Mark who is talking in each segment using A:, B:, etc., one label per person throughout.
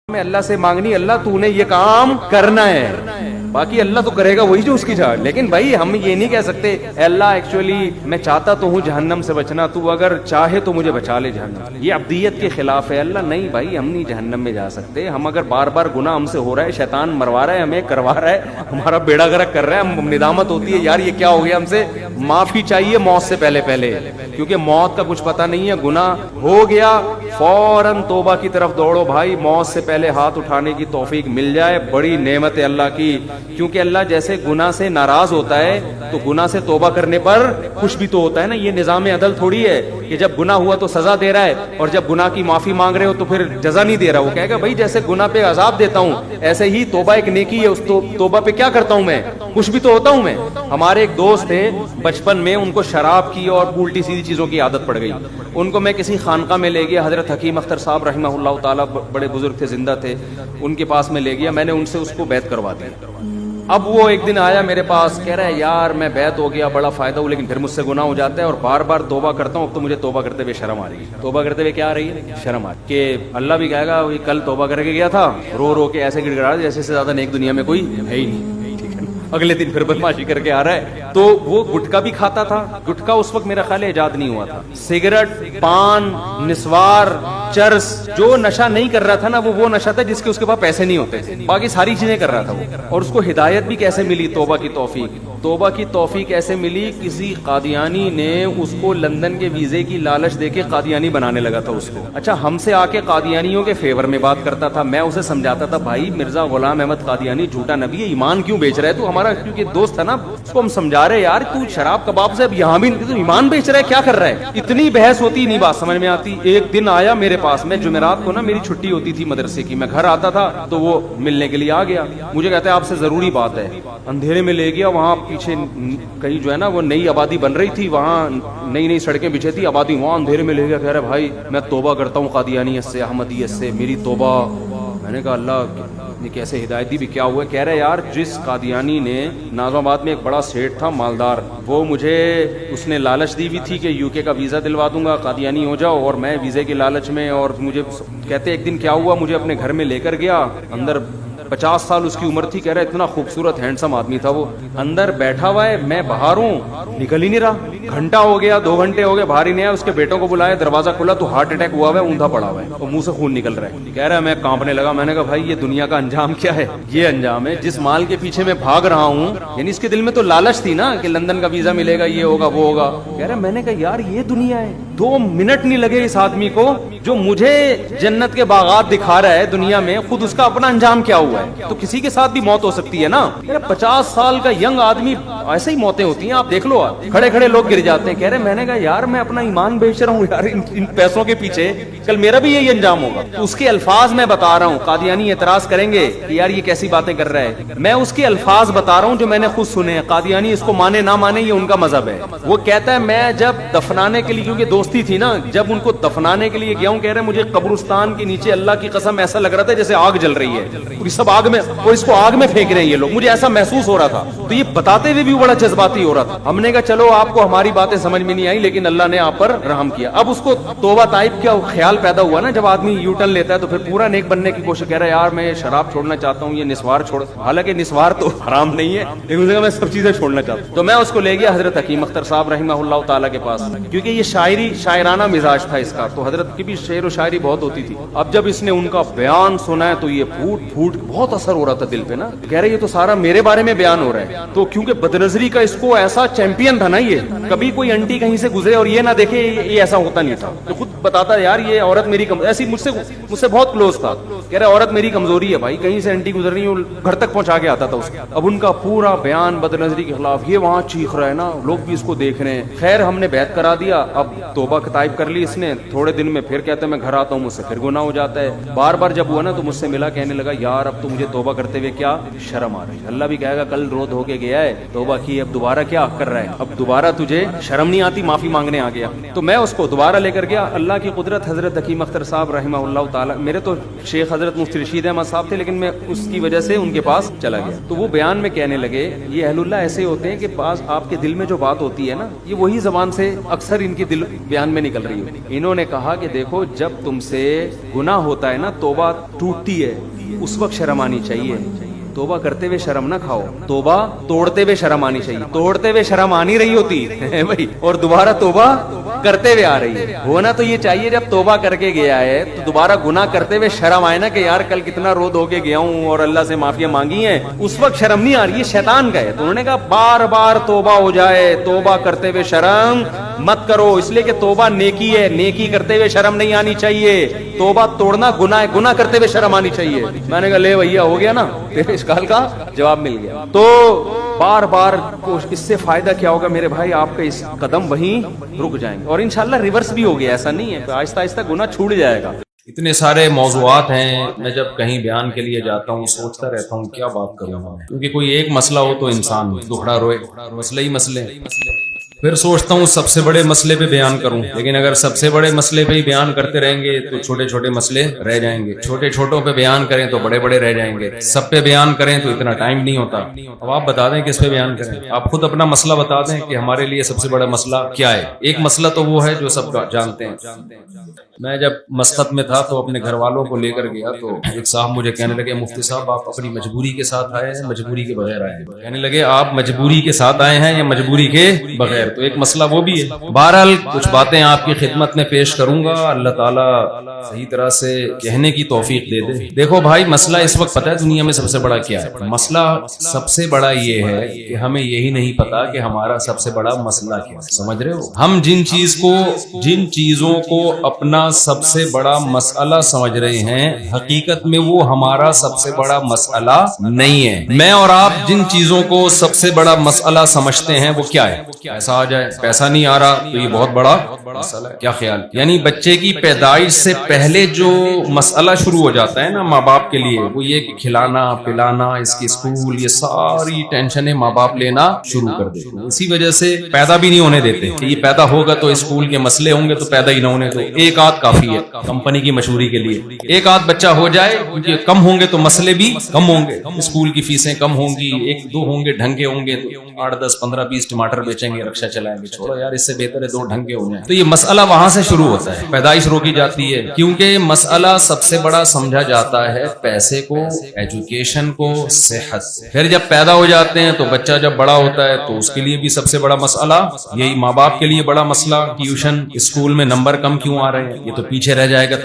A: میں اللہ سے مانگنی اللہ تو نے یہ کام کرنا ہے, باقی اللہ تو کرے گا وہی جو اس کی چاہ. لیکن بھائی ہم یہ نہیں کہہ سکتے اے اللہ ایکچولی میں چاہتا تو ہوں جہنم سے بچنا, تو اگر چاہے تو مجھے بچا لے جہنم. یہ عبدیت کے خلاف ہے. اللہ نہیں بھائی ہم نہیں جہنم میں جا سکتے. ہم اگر بار بار گناہ ہم سے ہو رہا ہے, شیطان مروا رہا ہے ہمیں, کروا رہا ہے, ہمارا بیڑا غرق کر رہا ہے, ہم ندامت ہوتی ہے یار یہ کیا ہو گیا ہم سے, معافی چاہیے موت سے پہلے کیونکہ موت کا کچھ پتہ نہیں ہے. گناہ ہو گیا فوراً توبہ کی طرف دوڑو بھائی, موت سے پہلے ہاتھ اٹھانے کی توفیق مل جائے, بڑی نعمت ہے اللہ کی. کیونکہ اللہ جیسے گناہ سے ناراض ہوتا ہے تو گناہ سے توبہ کرنے پر خوش بھی تو ہوتا ہے نا. یہ نظام عدل تھوڑی ہے کہ جب گناہ ہوا تو سزا دے رہا ہے اور جب گناہ کی معافی مانگ رہے ہو تو پھر جزا نہیں دے رہا. وہ کہے گا بھائی جیسے گناہ پہ عذاب دیتا ہوں ایسے ہی توبہ ایک نیکی ہے, اس توبہ پہ کیا کرتا ہوں میں, خوش بھی تو ہوتا ہوں میں. ہمارے ایک دوست تھے بچپن میں, ان کو شراب کی اور الٹی سیدھی چیزوں کی عادت پڑ گئی. ان کو میں کسی خانقاہ میں لے گیا, حضرت حکیم اختر صاحب رحمہ اللہ تعالیٰ بڑے بزرگ تھے, زندہ تھے, ان کے پاس میں لے گیا. میں نے ان سے اس کو بیعت کروا دی. اب وہ ایک دن آیا میرے پاس, کہہ رہا ہے یار میں بیعت ہو گیا, بڑا فائدہ ہو, لیکن پھر مجھ سے گناہ ہو جاتا ہے اور بار بار توبہ کرتا ہوں. اب تو مجھے توبہ کرتے ہوئے شرم آ رہی ہے. توبہ کرتے ہوئے کیا آ رہی ہے, شرم آ رہی ہے. کہ اللہ بھی کہے گا کل توبہ کر کے گیا تھا, رو رو کے ایسے گڑ گڑا جیسے سے زیادہ نیک دنیا میں کوئی ہے ہی نہیں. اگلے دن پھر بدماشی کر کے آ رہا ہے. تو وہ گٹکا بھی کھاتا تھا. گٹکا اس وقت میرا خیال ایجاد نہیں ہوا تھا. سگریٹ, پان, نسوار, چرس, جو نشہ نہیں کر رہا تھا نا وہ نشہ تھا جس کے اس کے پاس پیسے نہیں ہوتے تھے, باقی ساری چیزیں کر رہا تھا وہ. اور اس کو ہدایت بھی کیسے ملی, توبہ کی توفیق. توبہ کی توفیق ایسے ملی, کسی قادیانی نے اس کو لندن کے ویزے کی لالچ دے کے قادیانی بنانے لگا تھا اس کو. اچھا ہم سے آ کے قادیانیوں کے فیور میں بات کرتا تھا. میں اسے سمجھاتا تھا بھائی مرزا غلام احمد قادیانی جھوٹا نبی ہے, ایمان کیوں بیچ رہا ہے تو ہمارا, کیونکہ دوست تھا نا, اس کو ہم سمجھا رہے یار تو شراب کباب سے اب یہاں بھی تو ایمان بیچ رہا ہے, کیا کر رہا ہے. اتنی بحث ہوتی نہیں, بات سمجھ میں آتی. ایک دن آیا میرے پاس میں, جمعرات کو نا میری چھٹی ہوتی تھی مدرسے کی, میں گھر آتا تھا تو وہ ملنے کے لیے آ گیا. مجھے کہتا ہے آپ سے ضروری بات ہے. اندھیرے میں لے گیا, وہاں پیچھے کہیں جو ہے نا وہ نئی آبادی بن رہی تھی, وہاں نئی نئی سڑکیں بچھی تھی, آبادی, وہاں اندھیرے میں لے گیا. کہہ رہا بھائی میں توبہ کرتا ہوں قادیانیت سے, احمدیت سے, میری توبہ. میں نے کہا اللہ نے کیسے ہدایت دی بھی, کیا ہوا. کہہ رہے یار جس قادیانی نے نازم آباد میں ایک بڑا سیٹ تھا مالدار, وہ مجھے اس نے لالچ دی ہوئی تھی کہ یو کے کا ویزا دلوا دوں گا, قادیانی ہو جاؤ, اور میں ویزے کے لالچ میں, اور مجھے کہتے ایک دن کیا ہوا, مجھے اپنے گھر میں لے کر گیا. اندر 50 سال اس کی عمر تھی. کہہ رہا اتنا خوبصورت ہینڈسم آدمی تھا وہ, اندر بیٹھا ہوا ہے, میں باہر ہوں, نکل ہی نہیں رہا. گھنٹہ ہو گیا, 2 گھنٹے ہو گئے, باہر ہی نہیں آیا. اس کے بیٹوں کو بلایا, دروازہ کھلا تو ہارٹ اٹیک ہوا ہوا ہے, اوندا پڑا ہوا ہے اور منہ سے خون نکل رہا ہے. کہہ رہا ہے میں کانپنے لگا. میں نے کہا بھائی یہ دنیا کا انجام کیا ہے, یہ انجام ہے جس مال کے پیچھے میں بھاگ رہا ہوں. یعنی اس کے دل میں تو لالچ تھی نا کہ لندن کا ویزا ملے گا, یہ ہوگا وہ ہوگا. کہہ رہا میں نے کہا یار یہ دنیا ہے. 2 منٹ نہیں لگے اس آدمی کو, جو مجھے جنت کے باغات دکھا رہا ہے دنیا میں, خود اس کا اپنا انجام کیا ہوا ہے. تو کسی کے ساتھ بھی موت ہو سکتی ہے نا. 50 سال کا ینگ آدمی, ایسے ہی موتیں ہوتی ہیں, آپ دیکھ لو, کھڑے کھڑے لوگ گر جاتے ہیں. کہہ رہے میں نے کہا یار میں اپنا ایمان بیچ رہا ہوں یار ان پیسوں کے پیچھے, کل میرا بھی یہی انجام ہوگا. تو اس کے الفاظ میں بتا رہا ہوں. قادیانی اعتراض کریں گے کہ یار یہ کیسی باتیں کر رہا ہے, میں اس کے الفاظ بتا رہا ہوں جو میں نے خود سنے ہیں. قادیانی اس کو مانے نہ مانے یہ ان کا مذہب ہے. وہ کہتا ہے میں جب دفنانے کے لیے, کیونکہ دوستی تھی نا, جب ان کو دفنانے کے لیے گیا ہوں, کہہ رہے مجھے قبرستان کے نیچے اللہ کی قسم ایسا لگ رہا تھا جیسے آگ جل رہی ہے, پوری سب آگ میں, اور اس کو آگ میں پھینک رہے ہیں یہ لوگ, مجھے ایسا محسوس ہو رہا تھا. تو یہ بتاتے ہوئے بھی بڑا جذباتی ہو رہا تھا. ہم نے کہا چلو آپ کو ہماری باتیں سمجھ میں نہیں آئی, لیکن اللہ نے آپ پر رحم کیا. اب اس کو توبہ طائب کا خیال پیدا ہوا نا, جب آدمی یو ٹرن لیتا ہے تو پھر پورا نیک بننے کی کوشش. کہہ رہا ہے یار میں شراب چھوڑنا چاہتا ہوں, یہ نسوار چھوڑ, حالانکہ نسوار تو حرام نہیں ہے, لیکن اس نے کہا میں سب چیزیں چھوڑنا چاہتا ہوں. تو میں اس کو لے گیا حضرت حکیم اختر صاحب رحمہ اللہ تعالیٰ کے پاس, کیونکہ یہ شاعرانہ مزاج تھا اس کا, تو حضرت کی بھی شعر و شاعری بہت ہوتی تھی. اب جب اس نے ان کا بیان سنا ہے تو یہ پھوٹ پھوٹ بہت اثر ہو رہا تھا دل پہ نا. کہہ رہے یہ تو سارا میرے بارے میں بیان ہو رہا ہے. تو کیونکہ بدنظری کا اس کو ایسا چیمپئن تھا نا, یہ کبھی کوئی انٹی کہیں سے گزرے اور یہ نہ دیکھے, یہ ایسا ہوتا نہیں تھا. تو خود بتاتا ہے یار یہ عورت میری ایسی مجھ سے بہت کلوز تھا. کہہ رہا عورت میری کمزوری ہے بھائی, کہیں سے انٹی گزر رہی ہے گھر تک پہنچا کے آتا تھا اس کا. اب ان کا پورا بیان بدنظری کے خلاف, یہ وہاں چیخ رہا ہے نا, لوگ بھی اس کو دیکھ رہے ہیں. خیر ہم نے بیعت کرا دیا. اب توبہ طائب کر لی اس نے. تھوڑے دن میں پھر کہتے ہیں میں گھر آتا ہوں, مجھ سے پھر گناہ ہو جاتا ہے. بار بار جب ہوا نا تو مجھ سے ملا, کہنے لگا یار اب تو مجھے توبہ کرتے ہوئے کیا شرم آ رہی ہے. اللہ بھی کہے گا کل رو دھو کے گیا ہے, توبہ کی, اب دوبارہ کیا کر رہا ہے, اب دوبارہ تجھے شرم نہیں آتی, معافی مانگنے آ گیا. تو میں اس کو دوبارہ لے کر گیا. اللہ کی قدرت, حضرت حکیم اختر صاحب رحمہ اللہ تعالیٰ, میرے تو شیخ حضرت مفتی رشید احمد صاحب تھے, لیکن میں اس کی وجہ سے ان کے پاس چلا گیا. تو وہ بیان میں کہنے لگے, یہ اہل اللہ ایسے ہوتے ہیں کہ بعض آپ کے دل میں جو بات ہوتی ہے نا, یہ وہی زبان سے اکثر ان کی دل بیان میں نکل رہی ہے. انہوں نے کہا کہ دیکھو, جب تم سے گناہ ہوتا ہے نا, توبہ ٹوٹتی ہے, اس وقت شرم آنی چاہیے. توبہ کرتے ہوئے شرم نہ کھاؤ, توبہ توڑتے ہوئے شرم آنی چاہیے. توڑتے ہوئے شرم آ نہیں رہی ہوتی بھائی, اور دوبارہ توبہ کرتے ہوئے آ رہی ہے. ہونا تو یہ چاہیے جب توبہ کر کے گیا ہے تو دوبارہ گناہ کرتے ہوئے شرم آئے نا, کہ یار کل کتنا رو دھو کے گیا ہوں اور اللہ سے معافیاں مانگی ہیں, اس وقت شرم نہیں آ رہی ہے, شیطان کا ہے. تو انہوں نے کہا بار بار توبہ ہو جائے, توبہ کرتے ہوئے شرم مت کرو, اس لیے کہ توبہ نیکی ہے, نیکی کرتے ہوئے شرم نہیں آنی چاہیے. توبہ توڑنا گناہ ہے, گناہ کرتے ہوئے شرم آنی چاہیے. میں نے کہا لے بھیا, ہو گیا نا, تیرے اشکال کا جواب مل گیا. تو بار بار اس سے فائدہ کیا ہوگا میرے بھائی, آپ کا اس قدم وہیں رک جائیں گے, اور انشاءاللہ ریورس بھی ہو گیا, ایسا نہیں ہے, آہستہ آہستہ گناہ چھوٹ جائے گا.
B: اتنے سارے موضوعات ہیں, میں جب کہیں بیان کے لیے جاتا ہوں سوچتا رہتا ہوں کیا بات کروں گا, کیونکہ کوئی ایک مسئلہ ہو تو انسان دکھڑا روئے, مسئلے ہی مسئلے. پھر سوچتا ہوں سب سے بڑے مسئلے پہ بیان کروں, لیکن اگر سب سے بڑے مسئلے پہ ہی بیان کرتے رہیں گے تو چھوٹے چھوٹے مسئلے رہ جائیں گے, چھوٹے چھوٹوں پہ بیان کریں تو بڑے بڑے رہ جائیں گے, سب پہ بیان کریں تو اتنا ٹائم نہیں ہوتا. اب آپ بتا دیں کس پہ بیان کریں, آپ خود اپنا مسئلہ بتا دیں کہ ہمارے لیے سب سے بڑا مسئلہ کیا ہے. ایک مسئلہ تو وہ ہے جو سب جانتے ہیں. میں جب مسقط میں تھا تو اپنے گھر والوں کو لے کر گیا, تو ایک صاحب مجھے کہنے لگے, مفتی صاحب آپ اپنی مجبوری کے ساتھ آئے ہیں, مجبوری کے بغیر آئے ہیں. کہنے لگے آپ مجبوری کے ساتھ آئے ہیں یا مجبوری کے بغیر, تو ایک مسئلہ وہ بھی ہے. بہرحال کچھ باتیں آپ کی خدمت میں پیش کروں گا, اللہ تعالیٰ صحیح طرح سے کہنے کی توفیق دے دے. دیکھو بھائی, مسئلہ اس وقت پتہ ہے دنیا میں سب سے بڑا کیا ہے؟ مسئلہ سب سے بڑا یہ ہے کہ ہمیں یہی نہیں پتا کہ ہمارا سب سے بڑا مسئلہ کیا ہے. سمجھ رہے ہو, ہم جن چیزوں کو اپنا سب سے بڑا مسئلہ سمجھ رہے ہیں, حقیقت میں وہ ہمارا سب سے بڑا مسئلہ نہیں ہے. میں اور آپ جن چیزوں کو سب سے بڑا مسئلہ سمجھتے ہیں وہ کیا ہے؟ پیسہ آ جائے, پیسہ نہیں آ رہا تو یہ بہت بڑا مسئلہ ہے. کیا خیال, یعنی بچے کی پیدائش سے پہلے جو مسئلہ شروع ہو جاتا ہے نا ماں باپ کے لیے, وہ یہ کہ کھلانا پلانا, اس کی اسکول, یہ ساری ٹینشنیں ماں باپ لینا شروع کر دیتے ہیں. اسی وجہ سے پیدا بھی نہیں ہونے دیتے کہ یہ پیدا ہوگا تو اسکول کے مسئلے ہوں گے, تو پیدا ہی نہ ہونے دو. ایک آدھ کافی ہے کمپنی کی مشہوری کے لیے, ایک آدھ بچہ ہو جائے, کیونکہ کم ہوں گے تو مسئلے بھی کم ہوں گے, اسکول کی فیسیں کم ہوں گی, ایک دو ہوں گے ڈھنگ کے ہوں گے, 8 10 15 20 ٹماٹر بیچیں گے, رکشا چلائیں گے. چھوڑو یار, اس سے بہتر ہے 2 ڈھنگ کے ہو جائیں. تو یہ مسئلہ وہاں سے شروع ہوتا ہے, پیدائش روکی جاتی ہے, کیونکہ مسئلہ سب سے بڑا سمجھا جاتا ہے پیسے کو, ایجوکیشن کو, صحت. پھر جب پیدا ہو جاتے ہیں تو بچہ جب بڑا ہوتا ہے تو اس کے لیے بھی سب سے بڑا مسئلہ یہی, ماں باپ کے لیے بڑا مسئلہ ٹیوشن, اسکول میں نمبر کم کیوں آ رہے ہیں, یہ تو پیچھے رہ جائے گا.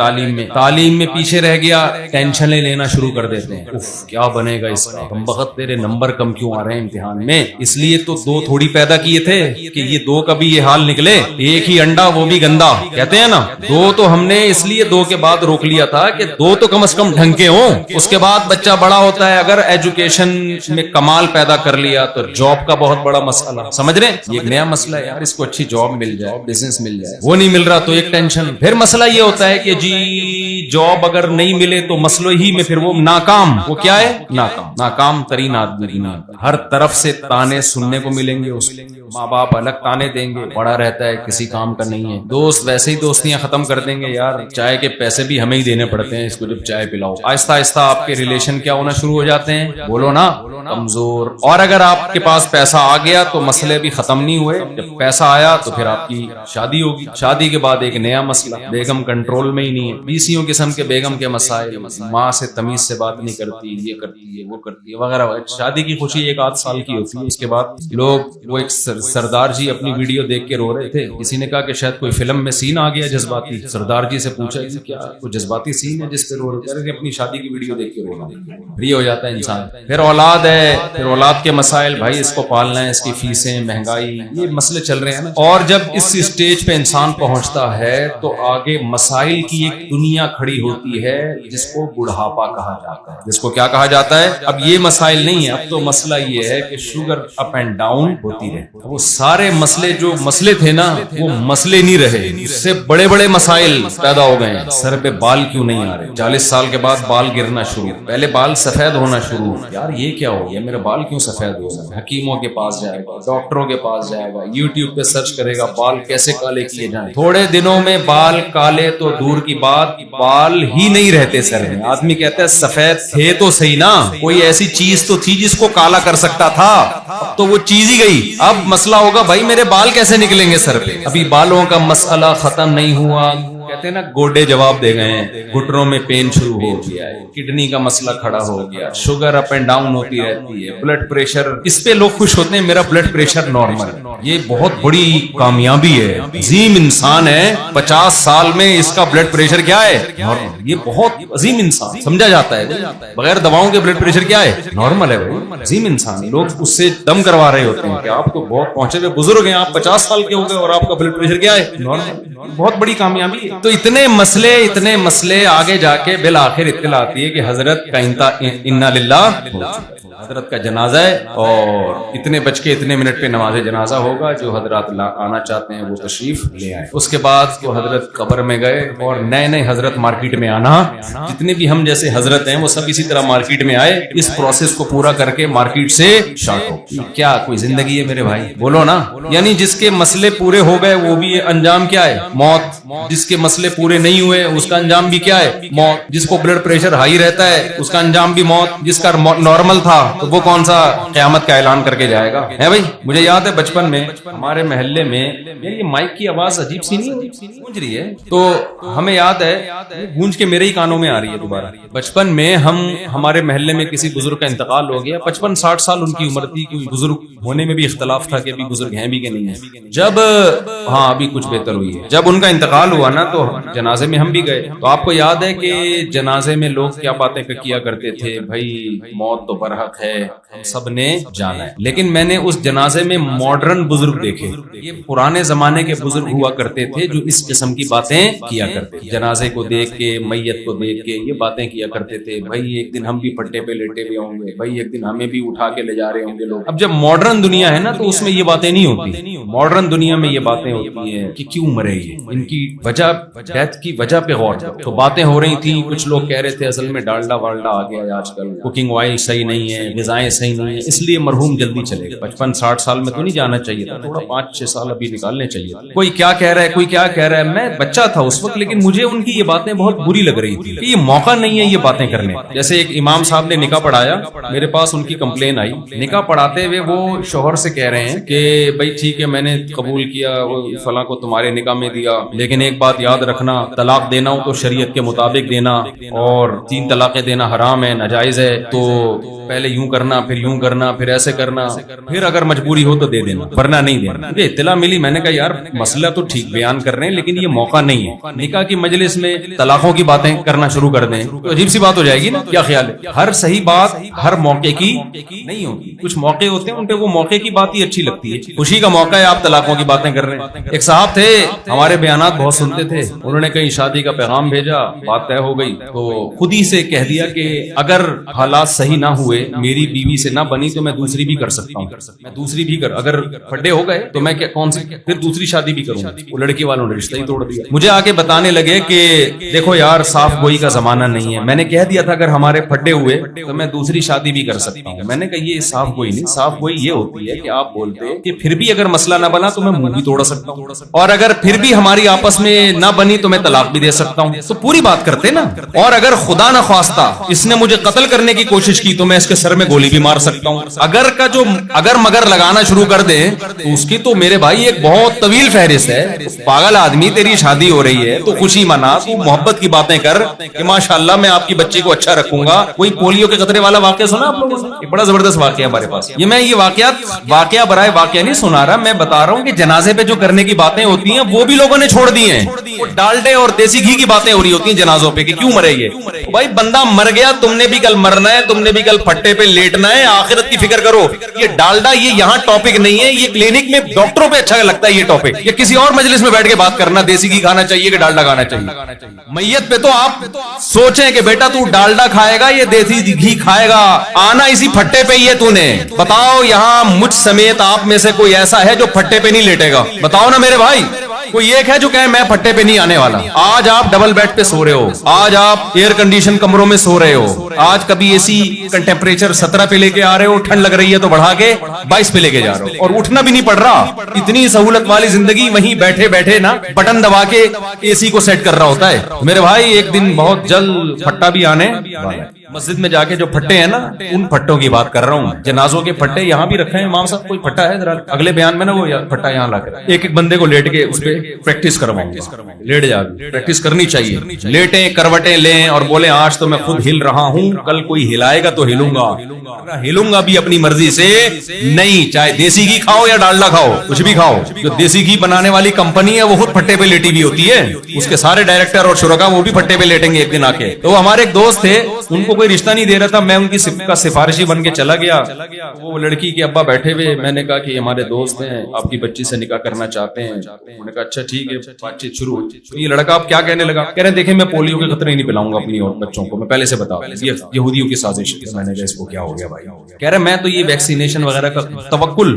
B: تعلیم میں پیچھے رہ گیا, ٹینشنیں لینا شروع کر دیتے ہیں, اف کیا بنے گا اس کا, ہم بخت تیرے نمبر کم کیوں آ رہے ہیں امتحان میں. اس لیے تو 2 تھوڑی پیدا کیے تھے کہ یہ 2 کا بھی یہ حال نکلے, ایک ہی انڈا وہ بھی گندا, کہتے ہیں نا. 2 تو ہم نے اس لیے 2 کے بعد روک لیا تھا کہ 2 تو کم از کم ڈھنگ کے ہوں. اس کے بعد بچہ بڑا ہوتا ہے, اگر ایجوکیشن میں کمال پیدا کر لیا تو جاب کا بہت بڑا مسئلہ. سمجھ رہے, یہ ایک نیا مسئلہ ہے یار, اس کو اچھی جاب مل جائے, بزنس مل جائے, وہ نہیں مل رہا تو ایک ٹینشن. پھر مسئلہ یہ ہوتا ہے کہ جی جاب اگر نہیں ملے تو مسئلہ ہی میں پھر وہ ناکام, وہ کیا ہے, ناکام ترین آدمی دنیا کا. ہر طرف سے تانے سننے کو ملیں گے, اس ماں باپ الگ تانے دیں گے, پڑا رہتا ہے کسی کام کا نہیں ہے, دوست ویسے ہی دوستیاں ختم کر دیں گے, یار چائے کے پیسے بھی ہمیں ہی دینے پڑتے ہیں اس کو جب چائے پلاؤ. آہستہ آہستہ آپ کے ریلیشن کیا ہونا شروع ہو جاتے ہیں, بولو نا, کمزور. اور اگر آپ کے پاس پیسہ آ گیا تو مسئلے بھی ختم نہیں ہوئے, جب پیسہ آیا تو پھر آپ کی شادی ہوگی, شادی کے بعد ایک نیا مسئلہ, بیگم کنٹرول میں ہی نہیں ہے, 20 قسم کے بیگم کے مسائل, ماں سے تمیز سے بات نہیں کرتی, یہ کرتی ہے وہ کرتی ہے وغیرہ. شادی کی خوشی 1 آدھ سال کی ہوتی ہے, اس کے بعد لوگ, وہ ایک سردار جی اپنی ویڈیو دیکھ کے رو رہے تھے, کسی نے کہا کہ شاید کوئی فلم میں سین آ گیا جذباتی. سردار جی سے پوچھا کہ کیا کوئی جذباتی سین ہے جس پہ رو رہے ہیں, اپنی شادی کی ویڈیو دیکھ کے رو رہا ہے. فری ہو جاتا ہے انسان. پھر اولاد ہے, پھر اولاد کے مسائل, بھائی اس کو پالنا ہے, اس کی فیسیں, مہنگائی, یہ مسئلے چل رہے ہیں نا. اور جب اس اسٹیج پہ انسان پہنچتا ہے تو آگے مسائل کی ایک دنیا کھڑی کھڑی ہوتی ہے جس کو بڑھاپا کہا جاتا ہے. جس کو کیا کہا جاتا ہے؟ اب یہ مسائل نہیں ہے, اب تو مسئلہ یہ ہے کہ شوگر اپ اینڈ ڈاؤن ہوتی رہے. وہ سارے مسئلے جو مسئلے تھے نا وہ مسئلے نہیں رہے, اس سے بڑے بڑے مسائل پیدا ہو گئے ہیں. سر پہ بال کیوں نہیں آ رہے؟ 40 سال کے بعد بال گرنا شروع, پہلے بال سفید ہونا شروع. یار یہ کیا ہو گیا, میرے بال کیوں سفید ہو گئے؟ حکیموں کے پاس جائے گا, ڈاکٹروں کے پاس جائے گا, یوٹیوب پہ سرچ کرے گا بال کیسے کالے کیے جائیں. تھوڑے دنوں میں بال کالے تو دور کی بات, بال ہی نہیں رہتے سر میں. آدمی کہتا ہے سفید تھے تو صحیح نا, کوئی ایسی چیز تو تھی جس کو کالا کر سکتا تھا, اب تو وہ چیز ہی گئی. اب مسئلہ ہوگا بھائی میرے بال کیسے نکلیں گے سر پہ. ابھی بالوں کا مسئلہ ختم نہیں ہوا, کہتے ہیں نا گوڈے جواب دے گئے ہیں, گھٹنوں میں پین شروع ہو گیا ہے, کڈنی کا مسئلہ کھڑا ہو گیا, شوگر اپ اینڈ ڈاؤن ہوتی رہتی ہے, بلڈ پریشر, اس پہ لوگ خوش ہوتے ہیں میرا بلڈ پریشر نارمل. یہ بہت بڑی کامیابی ہے, عظیم انسان ہے, 50 سال میں اس کا بلڈ پریشر کیا ہے؟ نارمل. یہ بہت عظیم انسان سمجھا جاتا ہے, بغیر دواؤں کے بلڈ پریشر کیا ہے؟ نارمل ہے بھائی, عظیم انسان. لوگ اس سے دم کروا رہے ہوتے ہیں کہ آپ تو بہت پہنچے ہوئے بزرگ ہیں, آپ 50 سال کے ہو گئے اور آپ کا بلڈ پریشر کیا ہے؟ نارمل. بہت بڑی کامیابی ہے. تو اتنے مسئلے آگے جا کے بالآخر اطلاع آتی ہے کہ حضرت کا انا للہ, حضرت کا جنازہ ہے اور اتنے بج کے اتنے منٹ پہ نماز جنازہ ہوگا. جو حضرات آنا چاہتے ہیں وہ تشریف لے آئے. اس کے بعد وہ حضرت قبر میں گئے اور نئے حضرت مارکیٹ میں آنا, جتنے بھی ہم جیسے حضرت ہیں وہ سب اسی طرح مارکیٹ میں آئے. اس پروسیس کو پورا کر کے مارکیٹ سے شارٹ ہو. کیا کوئی زندگی ہے میرے بھائی؟ بولو نا. یعنی جس کے مسئلے پورے ہو گئے وہ بھی انجام کیا ہے؟ موت. جس کے مسئلے پورے نہیں ہوئے اس کا انجام بھی کیا ہے؟ موت. جس کو بلڈ پریشر ہائی رہتا ہے اس کا انجام بھی موت. جس کا نارمل تھا تو وہ کون سا قیامت کا اعلان کر کے جائے گا؟ ہے بھائی. مجھے یاد ہے بچپن میں ہمارے محلے میں, یہ مائک کی آواز عجیب سی نہیں گونج رہی ہے, تو ہمیں یاد ہے گونج کے میرے ہی کانوں میں آ رہی ہے دوبارہ. بچپن میں ہمارے محلے میں کسی بزرگ کا انتقال ہو گیا, 55-60 سال ان کی عمر تھی. کوئی بزرگ ہونے میں بھی اختلاف تھا کہ ابھی بزرگ ہیں بھی کہ نہیں ہیں. جب ابھی کچھ بہتر ہوئی ہے. جب ان کا انتقال ہوا نا تو جنازے میں ہم بھی گئے. تو آپ کو یاد ہے کہ جنازے میں لوگ کیا باتیں کیا کرتے تھے؟ بھائی موت تو برحق ہے, ہم سب نے جانا ہے. لیکن میں نے اس جنازے میں ماڈرن بزرگ دیکھے. یہ پرانے زمانے کے بزرگ ہوا کرتے تھے جو اس قسم کی باتیں کیا کرتے تھے. جنازے کو دیکھ کے, میت کو دیکھ کے یہ باتیں کیا کرتے تھے. بھائی ایک دن ہم بھی پٹے پہ لیٹے ہوئے ہوں گے, بھائی ایک دن ہمیں بھی اٹھا کے لے جا رہے ہوں گے لوگ. اب جب ماڈرن دنیا ہے نا تو اس میں یہ باتیں نہیں ہوتی. ماڈرن دنیا میں یہ باتیں ہوتی ہیں کہ کیوں مرے یہ, ان کی وجہ, ڈیتھ کی وجہ پہ غور کرو. تو باتیں ہو رہی تھیں. کچھ لوگ کہہ رہے تھے اصل میں ڈالڈا والڈا آ گیا ہے آج کل, کوکنگ آئل صحیح نہیں ہے, غذائیں صحیح نہیں ہے, اس لیے مرحوم جلدی چلے گا. 55-60 سال میں تو نہیں جانا چاہیے تھا, تھوڑا 5-6 سال ابھی نکالنے چاہیے. کوئی کیا کہہ رہا ہے, کوئی کیا کہہ رہا ہے. میں بچہ تھا اس وقت, لیکن مجھے ان کی یہ باتیں بہت بری لگ رہی تھی کہ یہ موقع نہیں ہے یہ باتیں کرنے. جیسے ایک امام صاحب نے نکاح پڑھایا, میرے پاس ان کی کمپلین آئی. نکاح پڑھاتے ہوئے وہ شوہر سے کہہ رہے ہیں کہ بھائی ٹھیک ہے میں نے قبول کیا, وہ فلاں کو تمہارے نکاح میں دیا, لیکن ایک بات یاد رکھنا, طلاق دینا ہو تو شریعت کے مطابق دینا, اور 3 طلاقیں دینا حرام ہے, ناجائز ہے. تو پہلے یوں کرنا, پھر یوں کرنا, پھر ایسے کرنا, پھر اگر مجبوری ہو تو دے دینا, ورنہ نہیں دینا. مجھے اطلاع ملی, میں نے کہا یار مسئلہ تو ٹھیک بیان کر رہے ہیں لیکن یہ موقع نہیں ہے. نکاح کی مجلس میں طلاقوں کی باتیں کرنا شروع کر دیں تو عجیب سی بات ہو جائے گی نا. کیا خیال ہے؟ ہر صحیح بات ہر موقع کی نہیں ہوتی. کچھ موقع ہوتے ہیں ان پہ وہ موقع کی بات ہی اچھی لگتی ہے. خوشی کا موقع ہے, آپ طلاقوں کی باتیں کر رہے ہیں. ایک صاحب تھے, ہمارے بیانات بہت سنتے تھے. انہوں نے کہیں شادی کا پیغام بھیجا, بات طے ہو گئی تو خود ہی سے کہہ دیا کہ اگر حالات صحیح نہ ہوئے, میری بیوی سے نہ بنی تو میں دوسری بھی کر سکتا ہوں. میں دوسری بھی اگر پھڈے ہو گئے تو میں کون سی پھر دوسری شادی بھی کروں. وہ لڑکی والوں نے رشتہ ہی توڑ دیا. مجھے آگے بتانے لگے کہ دیکھو یار صاف گوئی کا زمانہ نہیں ہے. میں نے کہہ دیا تھا اگر ہمارے پھڈے ہوئے تو میں دوسری شادی بھی کر سکتا ہوں. میں نے کہا یہ صاف گوئی نہیں, صاف گوئی یہ ہوتی ہے کہ آپ بولتے کہ پھر بھی اگر مسئلہ نہ بنا تو میں منہ بھی توڑ سکتا ہوں, اور اگر پھر بھی ہماری آپس میں نہ بنی تو میں طلاق بھی دے سکتا ہوں. تو پوری بات کرتے نا. اور اگر خدا نہ خواستہ اس نے مجھے قتل کرنے کی کوشش کی تو میں اس کے سر میں گولی بھی مار سکتا ہوں. اگر مگر لگانا شروع کر دے تو اس کی تو میرے بھائی ایک بہت طویل فہرست ہے. پاگل آدمی, تیری شادی ہو رہی ہے تو خوشی منا, تو محبت کی باتیں کر کہ ماشاءاللہ میں آپ کی بچی کو اچھا رکھوں گا. کوئی پولیو کے قطرے والا واقعہ سنا آپ لوگوں نے؟ یہ بڑا زبردست واقعہ ہے ہمارے پاس. یہ میں یہ واقعہ برائے واقعہ نہیں سنا رہا, میں بتا رہا ہوں کہ جنازے پہ جو کرنے کی باتیں ہوتی ہیں وہ بھی لوگوں نے چھوڑ دی ہیں. وہ ڈالڈے اور دیسی گھی کی باتیں ہو رہی ہوتی ہیں جنازوں پہ کہ کیوں مرے یہ. بھائی بندہ مر گیا, تم نے بھی کل مرنا ہے, تم نے بھی کل پھٹے پہ لیٹنا ہے, آخرت کی فکر کرو. یہ ڈالڈا یہ یہاں ٹاپک نہیں ہے, یہ کلینک میں ڈاکٹروں پہ اچھا لگتا ہے یہ ٹاپک. یہ کسی اور مجلس میں بیٹھ کے بات کرنا دیسی گھی کھانا چاہیے کہ ڈالڈا کھانا چاہیے. میت پہ تو آپ سوچیں کہ بیٹا تو ڈالڈا کھائے گا یہ دیسی گھی کھائے گا, آنا اسی پھٹے پہ ہی ہے تو نے. بتاؤ یہاں مجھ سمیت آپ میں سے کوئی ایسا ہے جو پھٹے پہ نہیں لیٹے گا؟ بتاؤ نا میرے بھائی. کوئی ایک ہے جو کہے میں پھٹے پہ نہیں آنے والا؟ آج آپ ڈبل بیڈ پہ سو رہے ہو, آج آپ ایئر کنڈیشن کمروں میں سو رہے ہو, آج کبھی اے سی کا ٹیمپریچر 17 پہ لے کے آ رہے ہو, ٹھنڈ لگ رہی ہے تو بڑھا کے 22 پہ لے کے جا رہے ہو, اور اٹھنا بھی نہیں پڑ رہا. اتنی سہولت والی زندگی, وہیں بیٹھے بیٹھے نا بٹن دبا کے اے سی کو سیٹ کر رہا ہوتا ہے. میرے بھائی ایک دن بہت جلد پھٹا بھی آنے والا ہے. مسجد میں جا کے جو پھٹے ہیں نا, ان پھٹوں کی بات کر رہا ہوں. جنازوں کے پھٹے یہاں بھی رکھے ہیں. امام صاحب کوئی پھٹا ہے ذرا اگلے بیان میں نا وہ پھٹا یہاں لا کر ایک ایک بندے کو لیٹ کے اس پہ پریکٹس کرواؤں گا. لیٹ جا, پریکٹس کرنی چاہیے. لیٹیں کروٹیں لیں اور بولیں آج تو میں خود ہل رہا ہوں, کل کوئی ہلائے گا تو ہلوں گا. ہلوں گا بھی اپنی مرضی سے نہیں, چاہے دیسی گھی کھاؤ یا ڈالڈا کھاؤ, کچھ بھی کھاؤ. جو دیسی گھی بنانے والی کمپنی ہے وہ خود پھٹے پہ لیٹی ہوئی ہوتی ہے, اس کے سارے ڈائریکٹر اور شرکا وہ بھی پھٹے پہ لیٹیں گے ایک دن آ کے. تو ہمارے ایک دوست تھے, ان کو کوئی رشتہ نہیں دے رہا تھا, میں ان کی کا سفارشی بن کے چلا گیا. وہ لڑکی کے ابا بیٹھے ہوئے, میں نے کہا کہ ہمارے دوست ہیں, آپ کی بچی سے نکاح کرنا چاہتے ہیں. انہوں نے کہا اچھا ٹھیک ہے, بات چیت شروع ہوئی. یہ لڑکا اب کیا کہنے لگا, کہہ رہے دیکھیں میں پولیو کے خطرے نہیں پلاؤں گا اپنی اور بچوں کو, میں پہلے سے بتا دوں یہ یہودیوں کی سازش ہے. میں نے کہا اس کو کیا ہو گیا بھائی؟ کہہ رہے میں تو یہ ویکسینیشن وغیرہ کا توکل,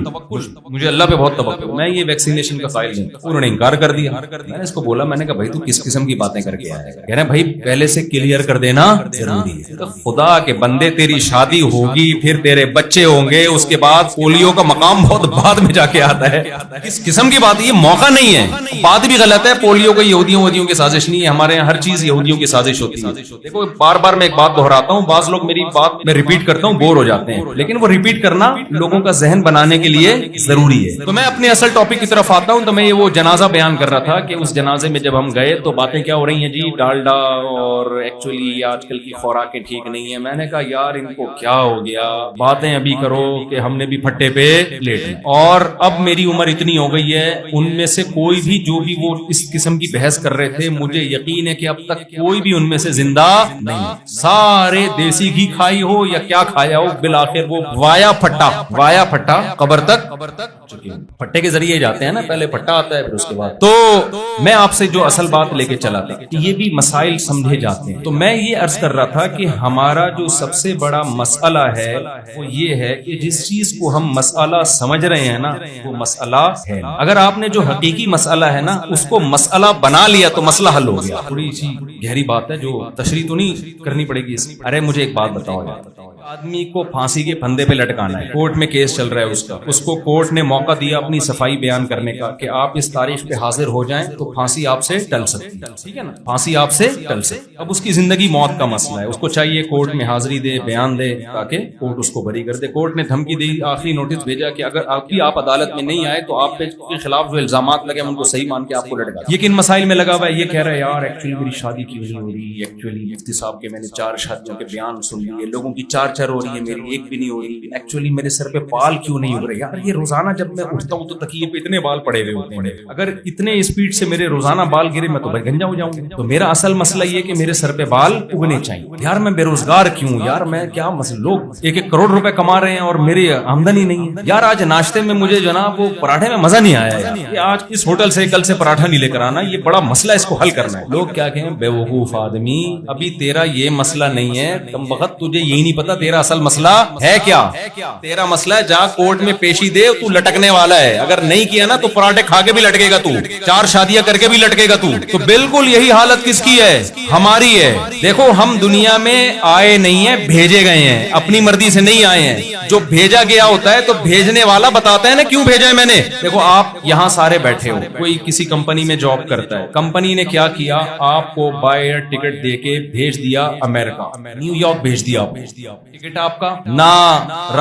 B: مجھے اللہ پہ بہت توکل, میں یہ ویکسینیشن کا قائل نہیں. انہوں نے انکار کر دیا. میں نے اس کو بولا, میں نے کہا بھائی تو کس قسم کی باتیں کر کے آیا ہے؟ کہہ رہے بھائی پہلے سے کلیئر کر دینا ضروری ہے. خدا کے بندے تیری شادی ہوگی, پھر تیرے بچے ہوں گے, اس کے بعد پولیو کا مقام بہت بعد میں جا کے آتا ہے. کس قسم کی بات, یہ موقع نہیں ہے. بات بھی غلط ہے, پولیو کو یہودیوں کی سازش نہیں ہے. ہمارے یہاں ہر چیز یہودیوں کی سازش ہوتی ہے. دیکھو بار بار میں ایک بات دہراتا ہوں, بعض لوگ میری بات میں ریپیٹ کرتا ہوں بور ہو جاتے ہیں, لیکن وہ ریپیٹ کرنا لوگوں کا ذہن بنانے کے لیے ضروری ہے. تو میں اپنے اصل ٹاپک کی طرف آتا ہوں. تو میں یہ وہ جنازہ بیان کر رہا تھا کہ اس جنازے میں جب ہم گئے تو باتیں کیا ہو رہی ہیں جی, ڈالڈا اور ایکچولی آج کل کی خوراکیں ٹھیک نہیں ہیں. میں نے کہا یار ان کو کیا ہو گیا, باتیں ابھی کرو کہ ہم نے بھی پھٹے پہ لیٹے, اور اب میری عمر اتنی ہو گئی ہے. ان میں سے کوئی بھی جو بھی وہ اس قسم کی بحث کر رہے تھے, مجھے یقین ہے کہ اب تک کوئی بھی ان میں سے زندہ نہیں. سارے دیسی گھی کھائی ہو یا کیا کھایا ہو, بالآخر وہ وایا پھٹا قبر تک چکے. پھٹے کے ذریعے جاتے ہیں نا, پہلے پھٹا آتا ہے پھر اس کے بعد. تو میں آپ سے جو اصل بات لے کے چلا تھا کہ یہ بھی مسائل سمجھے جاتے ہیں. تو میں یہ عرض کر رہا تھا کہ ہمارا جو سب سے بڑا مسئلہ ہے وہ یہ ہے کہ جس چیز کو ہم مسئلہ سمجھ رہے ہیں نا وہ مسئلہ ہے. اگر آپ نے جو حقیقی مسئلہ ہے نا اس کو مسئلہ بنا لیا تو مسئلہ حل ہو گیا. تھوڑی سی گہری بات ہے جو تشریح تو نہیں کرنی پڑے گی اس کی. ارے مجھے ایک بات بتاؤ یار, آدمی کو پھانسی کے پھندے پہ لٹکانا ہے, کورٹ میں کیس چل رہا ہے اس کا, اس کو کورٹ نے موقع دیا اپنی صفائی بیان کرنے کا کہ آپ اس تاریخ پہ حاضر ہو جائیں تو پھانسی آپ سے ٹل سکتی ہے, ٹھیک ہے نا, پھانسی آپ سے ٹل سکتی. اب اس کی زندگی موت کا مسئلہ ہے, اس کو چاہیے کورٹ میں حاضری دے, بیان دے تاکہ کورٹ اس کو بری کر دے. کورٹ نے دھمکی دی, آخری نوٹس بھیجا کہ اگر آپ عدالت میں نہیں آئے تو آپ کے خلاف جو الزامات لگے ان کو صحیح مان کے آپ کو لٹکا. یہ کن مسائل میں لگا ہوا ہے, یہ کہہ رہا ہے یار ایکچولی میری شادی کیوں نہیں ہو رہی, ایکچولی مفتی صاحب کے میں نے 4 شادیوں کے بیان سن لیے, لوگوں کی 4 ہو رہی ہے, میری ایک بھی نہیں ہو رہی, ایکچولی میرے سر پہ بال کیوں نہیں اگ رہے. یار یہ روزانہ جب میں اٹھتا ہوں تو تکیے پہ اتنے بال پڑے ہوئے ہوتے ہیں, اگر اتنے اسپیڈ سے میرے روزانہ بال گرے میں تو بھائی گنجا ہو جاؤں گا. تو میرا اصل مسئلہ یہ کہ میرے سر پہ بال اگنے چاہیے. یار میں بے روزگار کیوں, یار میں کیا مسئلہ, لوگ 1 کروڑ روپے کما رہے ہیں اور میری آمدنی نہیں ہے. یار آج ناشتے میں مجھے جو نا وہ پراٹھے میں مزہ نہیں آیا, یہ آج اس ہوٹل سے کل سے پراٹھا نہیں لے کر آنا, یہ بڑا مسئلہ, اس کو حل کرنا ہے. لوگ کیا کہیں بے وقوف آدمی, ابھی تیرا یہ مسئلہ نہیں ہے, کم وقت تجھے یہی نہیں پتا تیرا اصل مسئلہ ہے کیا. تیرا مسئلہ ہے جا کورٹ میں پیشی دے, تو لٹکنے والا ہے, اگر نہیں کیا نا تو پراٹھے کھا کے بھی لٹکے گا, تو 4 شادیاں کر کے بھی لٹکے گا. تو بالکل یہی حالت کس کی ہے, ہماری ہے. دیکھو ہم دنیا میں آئے نہیں ہیں, بھیجے گئے ہیں, اپنی مرضی سے نہیں آئے ہیں. جو بھیجا گیا ہوتا ہے تو بھیجنے والا بتاتا ہے نا کیوں بھیجا ہے میں نے. دیکھو آپ یہاں سارے بیٹھے ہو, کوئی کسی کمپنی میں جاب کرتا ہے, کمپنی نے کیا کیا, آپ کو بائی ایئر ٹکٹ دے کے بھیج دیا امریکہ, نیو یارک بھیج دیا. ٹکٹ آپ کا نہ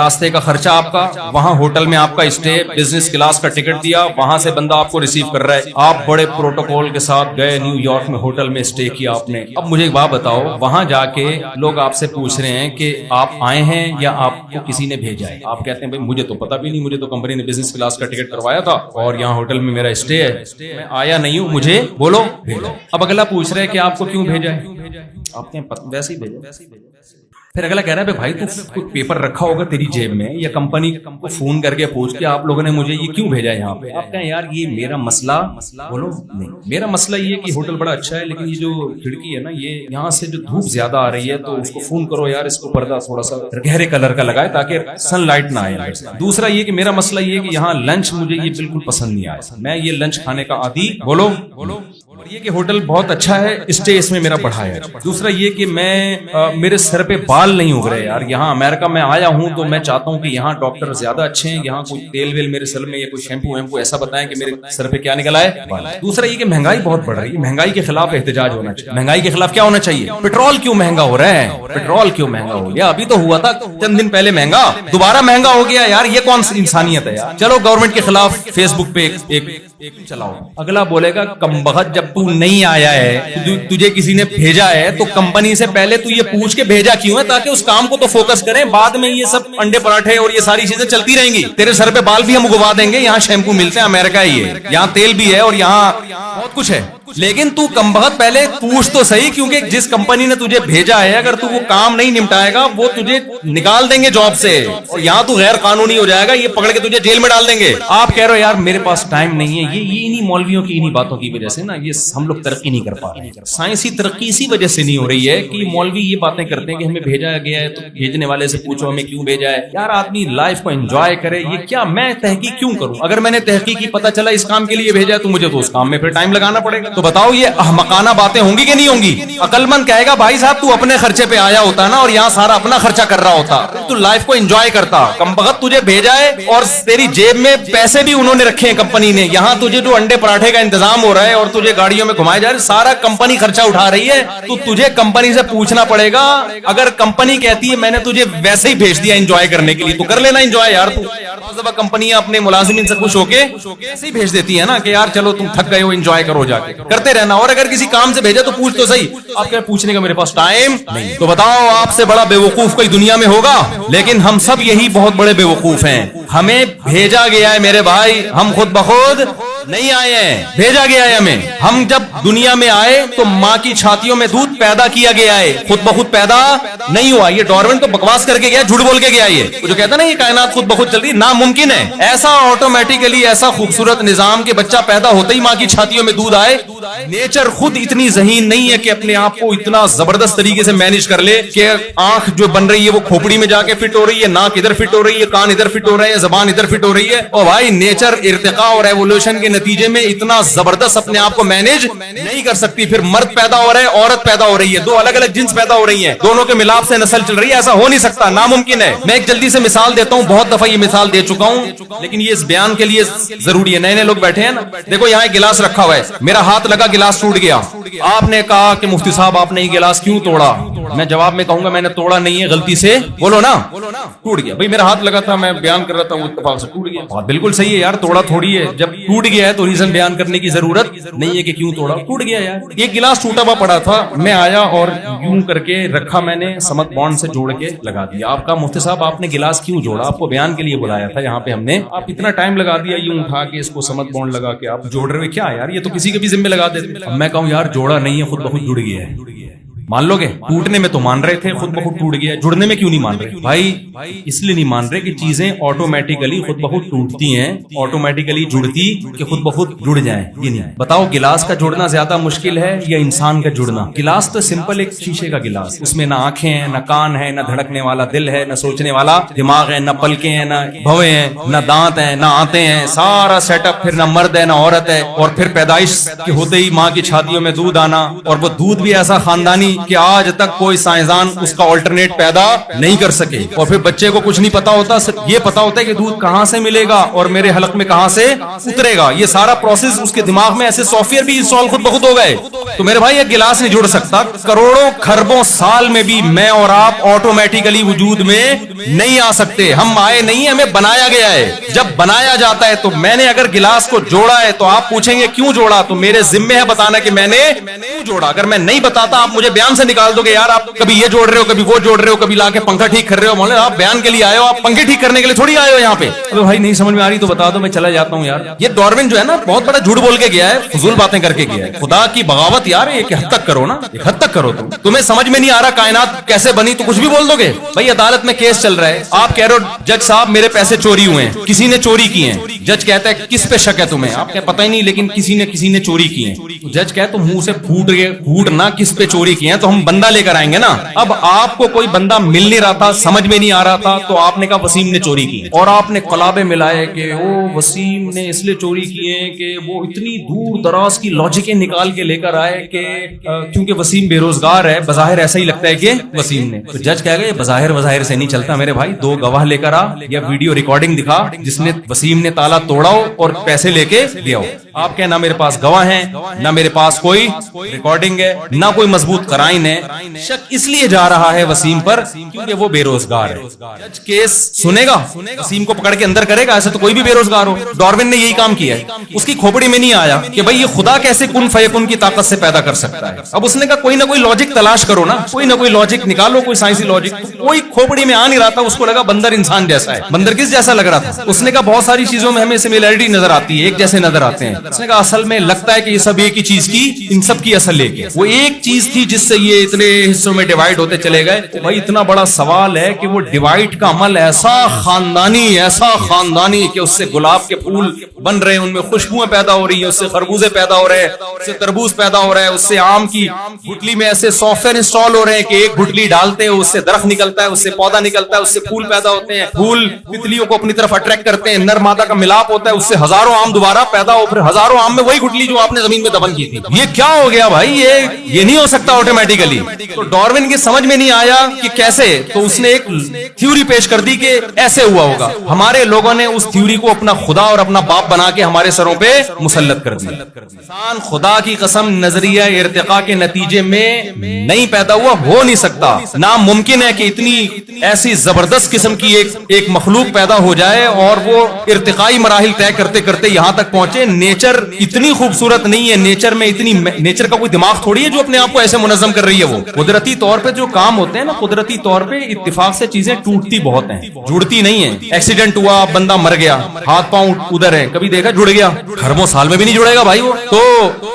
B: راستے کا خرچہ آپ کا, وہاں ہوٹل میں آپ کا اسٹے, بزنس کلاس کا ٹکٹ دیا, وہاں سے بندہ آپ کو ریسیو کر رہا ہے, آپ بڑے پروٹوکول کے ساتھ گئے نیو یارک میں, ہوٹل میں اسٹے کیا آپ نے. اب مجھے ایک بات بتاؤ, وہاں جا کے لوگ آپ سے پوچھ رہے ہیں کہ آپ آئے ہیں یا آپ کو کسی نے بھیجا ہے. آپ کہتے ہیں بھائی مجھے تو پتا بھی نہیں, مجھے تو کمپنی نے بزنس کلاس کا ٹکٹ کروایا تھا اور یہاں ہوٹل میں میرا اسٹے ہے, میں آیا نہیں ہوں, مجھے بولو بھیجا. اب اگلا پوچھ رہا ہے کہ آپ کو کیوں بھیجا ہے, آپ نے ویسے ہی بھیجا. پھر اگلا کہہ رہا ہے بھائی تو کوئی پیپر رکھا ہوگا تیری جیب میں, یا کمپنی کو فون کر کے پوچھ کے آپ لوگوں نے مجھے یہ کیوں بھیجا ہے یہاں پہ. آپ کہیں یار یہ میرا مسئلہ, بولو نہیں, میرا مسئلہ یہ کہ ہوٹل بڑا اچھا ہے لیکن یہ جو کھڑکی ہے نا, یہ یہاں سے جو دھوپ زیادہ آ رہی ہے تو اس کو فون کرو یار, اس کو پردہ تھوڑا سا گہرے کلر کا لگائے تاکہ سن لائٹ نہ آئے. دوسرا یہ کہ میرا مسئلہ یہ کہ یہاں لنچ مجھے یہ بالکل پسند نہیں آیا, میں یہ لنچ کھانے کا عادی, بولو, اور یہ کہ ہوٹل بہت اچھا ہے, اسٹے اس میں میرا بڑھا ہے. دوسرا یہ کہ میں میرے سر پہ بال نہیں اگ رہے یار, یہاں امریکہ میں آیا ہوں تو میں چاہتا ہوں کہ یہاں ڈاکٹر زیادہ اچھے ہیں, یہاں کوئی تیل ویل میرے سر میں یا کوئی شیمپو ویمپو ایسا بتائیں کہ میرے سر پہ کیا نکل آئے. دوسرا یہ کہ مہنگائی بہت بڑھ رہی ہے, مہنگائی کے خلاف احتجاج ہونا چاہیے. مہنگائی کے خلاف کیا ہونا چاہیے, پیٹرول کیوں مہنگا ہو رہا ہے, پیٹرول کیوں مہنگا ہو گیا, ابھی تو ہوا تھا چند دن پہلے مہنگا, دوبارہ مہنگا ہو گیا یار, یہ کون سی انسانیت ہے یار. چلو گورنمنٹ کے خلاف فیس بک پہ ایک چلاؤ. اگلا بولے گا کمبخت جب تو نہیں آیا ہے, تجھے کسی نے بھیجا ہے تو کمپنی سے پہلے تو یہ پوچھ کے بھیجا کیوں ہے, تاکہ اس کام کو تو فوکس کریں, بعد میں یہ سب انڈے پراٹھے اور یہ ساری چیزیں چلتی رہیں گی. تیرے سر پہ بال بھی ہم اگوا دیں گے, یہاں شیمپو ملتے ہیں, امریکہ ہی ہے, یہاں تیل بھی ہے اور یہاں بہت کچھ ہے, لیکن تو کمبخت پہلے پوچھ تو صحیح, کیونکہ جس کمپنی نے تجھے بھیجا ہے اگر تو وہ کام نہیں نمٹائے گا وہ تجھے نکال دیں گے جاب سے, اور یہاں تو غیر قانونی ہو جائے گا, یہ پکڑ کے تجھے جیل میں ڈال دیں گے. آپ کہہ رہے ہو یار میرے پاس ٹائم نہیں ہے, یہ انہی مولویوں کی انہی باتوں کی وجہ سے نا یہ ہم لوگ ترقی نہیں کر پا رہے ہیں. سائنسی ترقی اسی وجہ سے نہیں ہو رہی ہے کہ مولوی یہ باتیں کرتے ہیں کہ ہمیں بھیجا گیا ہے تو بھیجنے والے سے پوچھو ہمیں کیوں بھیجا ہے. یار آدمی لائف کو انجوائے کرے, یہ کیا میں تحقیق کیوں کروں, اگر میں نے تحقیق کی پتہ چلا اس کام کے لیے بھیجا ہے تو مجھے تو اس کام میں پھر ٹائم لگانا پڑے گا. تو بتاؤ یہ احمقانہ باتیں ہوں گی کہ نہیں ہوں گی. عقل مند کہے گا بھائی صاحب تو اپنے خرچے پہ آیا ہوتا نا اور یہاں سارا اپنا خرچہ کر رہا ہوتا, تو لائف کو انجوائے کرتا. کمبخت تجھے بھیجا ہے اور تیری جیب میں پیسے بھی انہوں نے رکھے ہیں کمپنی نے, یہاں تجھے جو انڈے پراٹھے کا انتظام ہو رہا ہے اور تجھے گاڑیوں میں گھمائے جا رہے, سارا کمپنی خرچہ اٹھا رہی ہے, تو تجھے کمپنی سے پوچھنا پڑے گا. اگر کمپنی کہتی ہے میں نے تجھے ویسے ہی بھیج دیا انجوائے کرنے کے لیے تو کر لینا انجوائے یار. تو کمپنیاں اپنے ملازمین سے خوش ہو کے ایسے ہی بھیج دیتی ہے نا کہ یار چلو تم تھک گئے ہو انجوائے کرو, جا کے کرتے رہنا. اور اگر کسی کام سے بھیجا تو پوچھ تو صحیح. آپ کیا پوچھنے کا میرے پاس ٹائم نہیں, تو بتاؤ آپ سے بڑا بے وقوف کوئی دنیا میں ہوگا. لیکن ہم سب یہی بہت بڑے بے وقوف ہیں, ہمیں بھیجا گیا ہے میرے بھائی, ہم خود بخود نہیں آئے ہیں, بھیجا گیا ہے ہمیں. ہم جب دنیا میں آئے تو ماں کی چھاتیوں میں دودھ پیدا کیا گیا ہے, خود بخود پیدا نہیں ہوا. یہ ڈارون تو بکواس کر کے گیا, جھوٹ بول کے گیا. یہ جو کہتا ہے نا یہ کائنات خود بخود چل رہی, ناممکن ہے ایسا آٹومیٹیکلی, ایسا خوبصورت نظام کہ بچہ پیدا ہوتے ہی ماں کی چھاتیوں میں دودھ آئے. نیچر خود اتنی ذہین نہیں ہے کہ اپنے آپ کو اتنا زبردست طریقے سے مینج کر لے کہ آنکھ جو بن رہی ہے وہ کھوپڑی میں جا کے فٹ ہو رہی ہے, ناک ادھر فٹ ہو رہی ہے, کان ادھر فٹ ہو رہے ہیں, زبان ادھر فٹ ہو رہی ہے. اور بھائی نیچر ارتقاء اور ایوولوشن کے نتیجے میں اتنا زبردست اپنے آپ کو مینج نہیں کر سکتی. پھر مرد پیدا ہو رہا ہے, عورت پیدا ہو رہی ہے, دو الگ الگ جنس پیدا ہو رہی ہیں, دونوں کے ملاپ سے نسل چل رہی ہے. ایسا ہو نہیں سکتا, ناممکن ہے. میں ایک جلدی سے مثال دیتا ہوں, بہت دفعہ یہ مثال دے چکا ہوں لیکن یہ اس بیان کے لیے ضروری ہے. نئے نئے لوگ بیٹھے ہیں نا, دیکھو یہاں ایک گلاس رکھا ہوا ہے, میرا ہاتھ لگا گلاس ٹوٹ گیا. آپ نے کہا کہ مفتی صاحب آپ نے یہ گلاس کیوں توڑا, میں جواب میں کہوں گا میں نے توڑا نہیں ہے, غلطی سے بولو نا ٹوٹ گیا. بھائی میرا ہاتھ لگا تھا, میں بیان کر رہا تھا, وہ اتفاق سے ٹوٹ گیا. بات بالکل صحیح ہے یار, توڑا تھوڑی ہے, جب ٹوٹ گیا ہے تو ریزن بیان کرنے کی ضرورت نہیں ہے کہ کیوں توڑا, ٹوٹ گیا یار. ایک گلاس ٹوٹا ہوا پڑا تھا, میں آیا اور یوں کر کے رکھا, میں نے سمت بانڈ سے جوڑ کے لگا دیا. آپ کا مفتی صاحب آپ نے گلاس کیوں جوڑا, آپ کو بیان کے لیے بلایا تھا یہاں پہ ہم نے, آپ اتنا ٹائم لگا دیا یوں اٹھا کے اس کو سمت بانڈ لگا کے آپ جوڑ رہے, کیا یار یہ تو کسی کے بھی ذمہ لگا دیتے. اب میں کہوں یار جوڑا نہیں ہے, خود بخود جڑ گیا ہے, مان لو گے. ٹوٹنے میں تو مان رہے تھے, خود بخود ٹوٹ گیا. جڑنے میں کیوں نہیں مان رہے بھائی, اس لیے نہیں مان رہے کہ چیزیں آٹومیٹیکلی خود بخود ٹوٹتی ہیں, آٹومیٹیکلی جڑتی کہ خود بخود جڑ جائیں. یہ نہیں. بتاؤ گلاس کا جڑنا زیادہ مشکل ہے یا انسان کا جڑنا؟ گلاس تو سمپل ایک شیشے کا گلاس, اس میں نہ آنکھیں ہیں, نہ کان ہے, نہ دھڑکنے والا دل ہے, نہ سوچنے والا دماغ ہے, نہ پلکیں ہیں, نہ بھویں ہیں, نہ دانت ہیں, نہ آتے ہیں, سارا سیٹ اپ. پھر نہ مرد ہے نہ عورت ہے, اور پھر پیدائش کے ہوتے ہی ماں کی چھاتیوں میں دودھ آنا, اور وہ دودھ بھی ایسا خاندانی کہ آج تک کوئی سائنسدان اس کا آلٹرنیٹ پیدا نہیں کر سکے. اور پھر بچے کو کچھ نہیں پتا ہوتا, صرف یہ پتا ہوتا ہے کہ دودھ کہاں سے ملے گا اور میرے حلق میں کہاں سے اترے گا. یہ سارا پروسیس اس کے دماغ میں ایسے سافٹ ویئر بھی انسٹال خود بخود ہو گئے. تو میرے بھائی یہ گلاس نہیں جڑ سکتا. کروڑوں خربوں سال میں بھی میں اور آپ آٹومیٹیکلی وجود میں نہیں آ سکتے. ہم آئے نہیں, ہمیں بنایا گیا ہے. جب بنایا جاتا ہے تو میں نے اگر گلاس کو جوڑا ہے تو آپ پوچھیں گے کیوں جوڑا, تو میرے ذمہ ہے بتانا کہ میں نے کیوں جوڑا. اگر میں نہیں بتاتا آپ مجھے بیان سے نکال دو گے, یار آپ کبھی یہ جوڑ رہے ہو کبھی وہ جوڑ رہے ہو, کبھی لا کے پنکھا ٹھیک کر رہے ہو. مولانا آپ بیان کے لیے آئے ہو, آپ پنکھے ٹھیک کرنے کے لیے تھوڑی آئے ہو یہاں پہ. ابے بھائی نہیں سمجھ میں آ رہی تو بتا دو, میں چلا جاتا ہوں یار. یہ ڈارون جو ہے نا بہت بڑا جھوٹ بول کے گیا ہے, فضول باتیں کر کے گیا ہے. خدا کی بغاوت یار, ایک حد تک کرو نا, ایک حد تک کرو. تمہیں سمجھ میں نہیں آ رہا کائنات کیسے بنی تو کچھ بھی بول دو گے. بھائی عدالت میں کیس چل رہا ہے, آپ کہہ رہے ہو جج صاحب میرے پیسے چوری ہوئے ہیں, کسی نے چوری کیے ہیں. جج کہتا ہے کس پہ شک ہے تمہیں, آپ کہتے پتہ ہی نہیں لیکن کسی نے چوری کی ہے. جج کہتا تو منہ سے پھوٹ نہ کس پہ چوری کی ہے, تو ہم بندہ لے کر آئیں گے نا. اب آپ کو کوئی بندہ مل نہیں رہا تھا, سمجھ میں نہیں آ رہا تھا, تو آپ نے کہا وسیم نے چوری کی, اور آپ نے کلابے ملائے کہ وہ وسیم نے اس لیے چوری کی ہے کہ وہ اتنی دور دراز کی لاجکیں نکال کے لے کر آئے کہ کیونکہ وسیم بے روزگار ہے, بظاہر ایسا ہی لگتا ہے کہ وسیم نے. تو جج کہے گا یہ بظاہر سے نہیں چلتا میرے بھائی, دو گواہ لے کر آ یا ویڈیو ریکارڈنگ دکھا جس نے وسیم نے تالا توڑا ہو اور پیسے لے کے دیا ہو. آپ کہیں نہ میرے پاس گواہ ہیں, نہ میرے پاس کوئی ریکارڈنگ ہے, نہ کوئی مضبوط قرائن ہے. شک اس لیے جا رہا ہے وسیم پر کیونکہ وہ بے روزگار ہے. جج کیس سنے گا, وسیم کو پکڑ کے اندر کرے گا, ایسے تو کوئی بھی بے روزگار ہو. ڈارون نے یہی کام کیا ہے, اس کی کھوپڑی میں نہیں آیا کہ بھائی یہ خدا کیسے کن فیکن کی طاقت سے پیدا کر سکتا ہے. اب اس نے کہا کوئی نہ کوئی لاجک تلاش کرو نا, کوئی نہ کوئی لاجک نکالو, کوئی سائنسی لاجک. کوئی کھوپڑی میں آ نہیں رہا تھا, اس کو لگا بندر انسان جیسا ہے. بندر کس جیسا لگ رہا تھا؟ اس نے کہا بہت ساری چیزوں میں ہمیں سملیرٹی نظر آتی ہے, ایک جیسے نظر آتے ہیں. اس نے کہا اصل میں لگتا ہے کہ یہ سب ایک ہی چیز کی, ان سب کی اصل ایک ہے. وہ ایک چیز تھی جس سے یہ اتنے حصوں میں ڈیوائڈ ہوتے چلے گئے. بھائی اتنا بڑا سوال ہے کہ وہ ڈیوائڈ کا عمل ایسا خاندانی کہ اس سے گلاب کے پھول بن رہے ہیں, ان میں خوشبوئیں پیدا ہو رہی ہیں, اس سے خربوزے پیدا ہو رہے ہیں, اس سے تربوز پیدا ہو رہا ہے, اس سے آم کی گٹلی میں ایسے سافٹ ویئر انسٹال ہو رہے ہیں کہ ایک گٹلی ڈالتے ہیں اس سے درخت نکلتا ہے, اس سے پودا نکلتا ہے, اس سے پھول پیدا ہوتے ہیں, پھول تتلیوں کو اپنی طرف اٹریکٹ کرتے ہیں, نر مادہ کا ملاپ ہوتا ہے, اس سے ہزاروں آم دوبارہ پیدا ہو, پھر ہزاروں آم میں وہی گٹلی جو آپ نے زمین میں دفن کی تھی. یہ کیا ہو گیا بھائی, یہ نہیں ہو سکتا آٹومیٹیکلی. تو ڈارون کی سمجھ میں نہیں آیا کہ کیسے, تو اس نے ایک تھیوری پیش کر دی کہ ایسے ہوا ہوگا. ہمارے لوگوں نے اس تھیوری کو اپنا خدا اور اپنا باپ بنا کے ہمارے سروں پہ مسلط کر دیا. انسان خدا کی قسم نظریہ ارتقاء کے نتیجے میں نہیں پیدا ہوا, ہو نہیں سکتا. ناممکن ہے کہ اتنی ایسی زبردست قسم کی ایک مخلوق پیدا ہو جائے اور وہ ارتقائی مراحل طے کرتے کرتے یہاں تک پہنچے. نیچر اتنی خوبصورت نہیں ہے, نیچر کا کوئی دماغ تھوڑی ہے جو اپنے آپ کو ایسے منظم کر رہی ہے. وہ قدرتی طور پہ جو کام ہوتے ہیں نا, قدرتی طور پہ اتفاق سے چیزیں ٹوٹتی بہت ہیں, جڑتی نہیں ہیں. ایکسیڈنٹ ہوا, بندہ مر گیا, ہاتھ پاؤں ادھر ہے, کبھی دیکھا جڑ گیا, خربوں سال میں بھی نہیں جڑے گا بھائی وہ تو.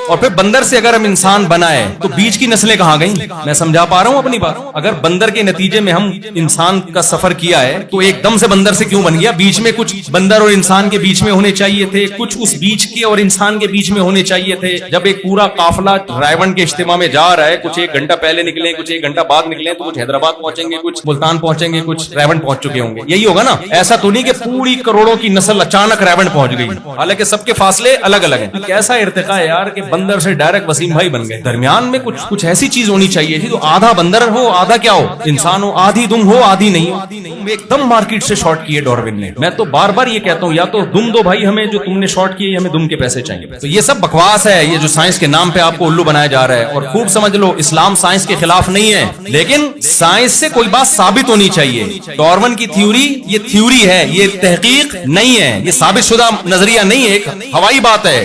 B: اور پھر بندر سے اگر ہم انسان بنائے تو بیچ کی نسلیں کہاں گئیں؟ میں سمجھا پا رہا ہوں اپنی بات. اگر بندر کے نتیجے میں ہم انسان کا سفر کیا ہے تو ایک دم سے بندر سے کیوں بن گیا؟ بیچ میں کچھ بندر اور انسان کے بیچ میں ہونے چاہیے تھے, کچھ اس بیچ کے اور انسان کے بیچ میں ہونے چاہیے تھے. جب ایک پورا قافلہ رائون کے اجتماع میں جا رہا ہے, کچھ ایک گھنٹہ پہلے نکلے, کچھ ایک گھنٹہ بعد نکلے, تو کچھ حیدرآباد پہنچیں گے, کچھ ملتان پہنچیں گے, کچھ ریون پہنچ چکے ہوں گے. یہی ہوگا نا. ایسا تو نہیں کہ پوری کروڑوں کی نسل اچانک ریون پہنچ گئی, حالانکہ سب کے فاصلے الگ الگ ہیں. کیسا ارتقاء ہے یار کہ بندر سے ڈائریکٹ وسیم بھائی بن گئے. درمیان میں کچھ ایسی چیز ہونی چاہیے تھی, تو آدھا بندر ہو آدھا کیا ہو, انسان ہو, آدھی دم ہو آدھی نہیں ہو. ایک دم مارکیٹ سے شارٹ کیے ڈارون نے. میں تو بار بار یہ کہتا ہوں, یا تو دم دو بھائی ہمیں, جو تم نے شارٹ کیے ہمیں دم کے پیسے چاہیے. تو یہ سب بکواس ہے, یہ جو سائنس کے نام پہ آپ کو الو بنایا جا رہا ہے. اور خوب سمجھ لو, اسلام سائنس کے خلاف نہیں ہے, لیکن سائنس سے کوئی بات ثابت ہونی چاہیے. ڈارون کی تھیوری یہ تھیوری ہے, یہ تحقیق نہیں ہے, یہ ثابت شدہ نظریہ نہیں ہے, ایک ہوائی بات ہے.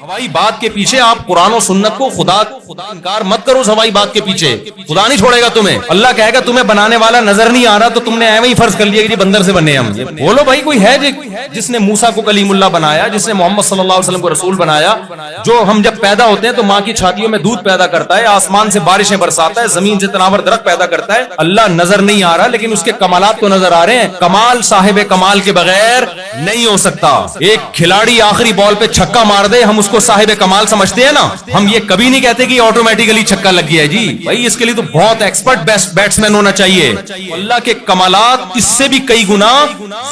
B: ہوائی بات کے پیچھے آپ قرآن و سنت کو خدا انکار مت کرو. ہوائی بات کے پیچھے خدا نہیں چھوڑے گا تمہیں. اللہ کہے گا تمہیں بنانے والا نظر نہیں آ رہا, تو تم نے ایویں ہی فرض کر لیا کہ جی بندر سے بنے ہم. بولو بھائی کوئی ہے جس نے موسیٰ کو کلیم اللہ بنایا, جس نے محمد صلی اللہ علیہ وسلم کو رسول بنایا, جو ہم جب پیدا ہوتے ہیں تو ماں کی چھاتیوں میں دودھ پیدا کرتا ہے, آسمان سے بارشیں برساتا ہے, زمین سے تناور درخت پیدا کرتا ہے. اللہ نظر نہیں آ رہا, لیکن اس کے کمالات تو نظر آ رہے ہیں. کمال صاحب کمال کے بغیر نہیں ہو سکتا. ایک کھلاڑی آخری بال پہ چھکا مار دے, ہم اس کو صاحب کمال سمجھتے ہیں نا. ہم یہ کبھی نہیں کہتے کہ آٹومیٹیکلی چھکا لگ گیا ہے. جی بھائی اس کے لیے تو بہت ایکسپرٹ بیٹسمین ہونا چاہیے. اللہ کے کمالات اس سے بھی کئی گنا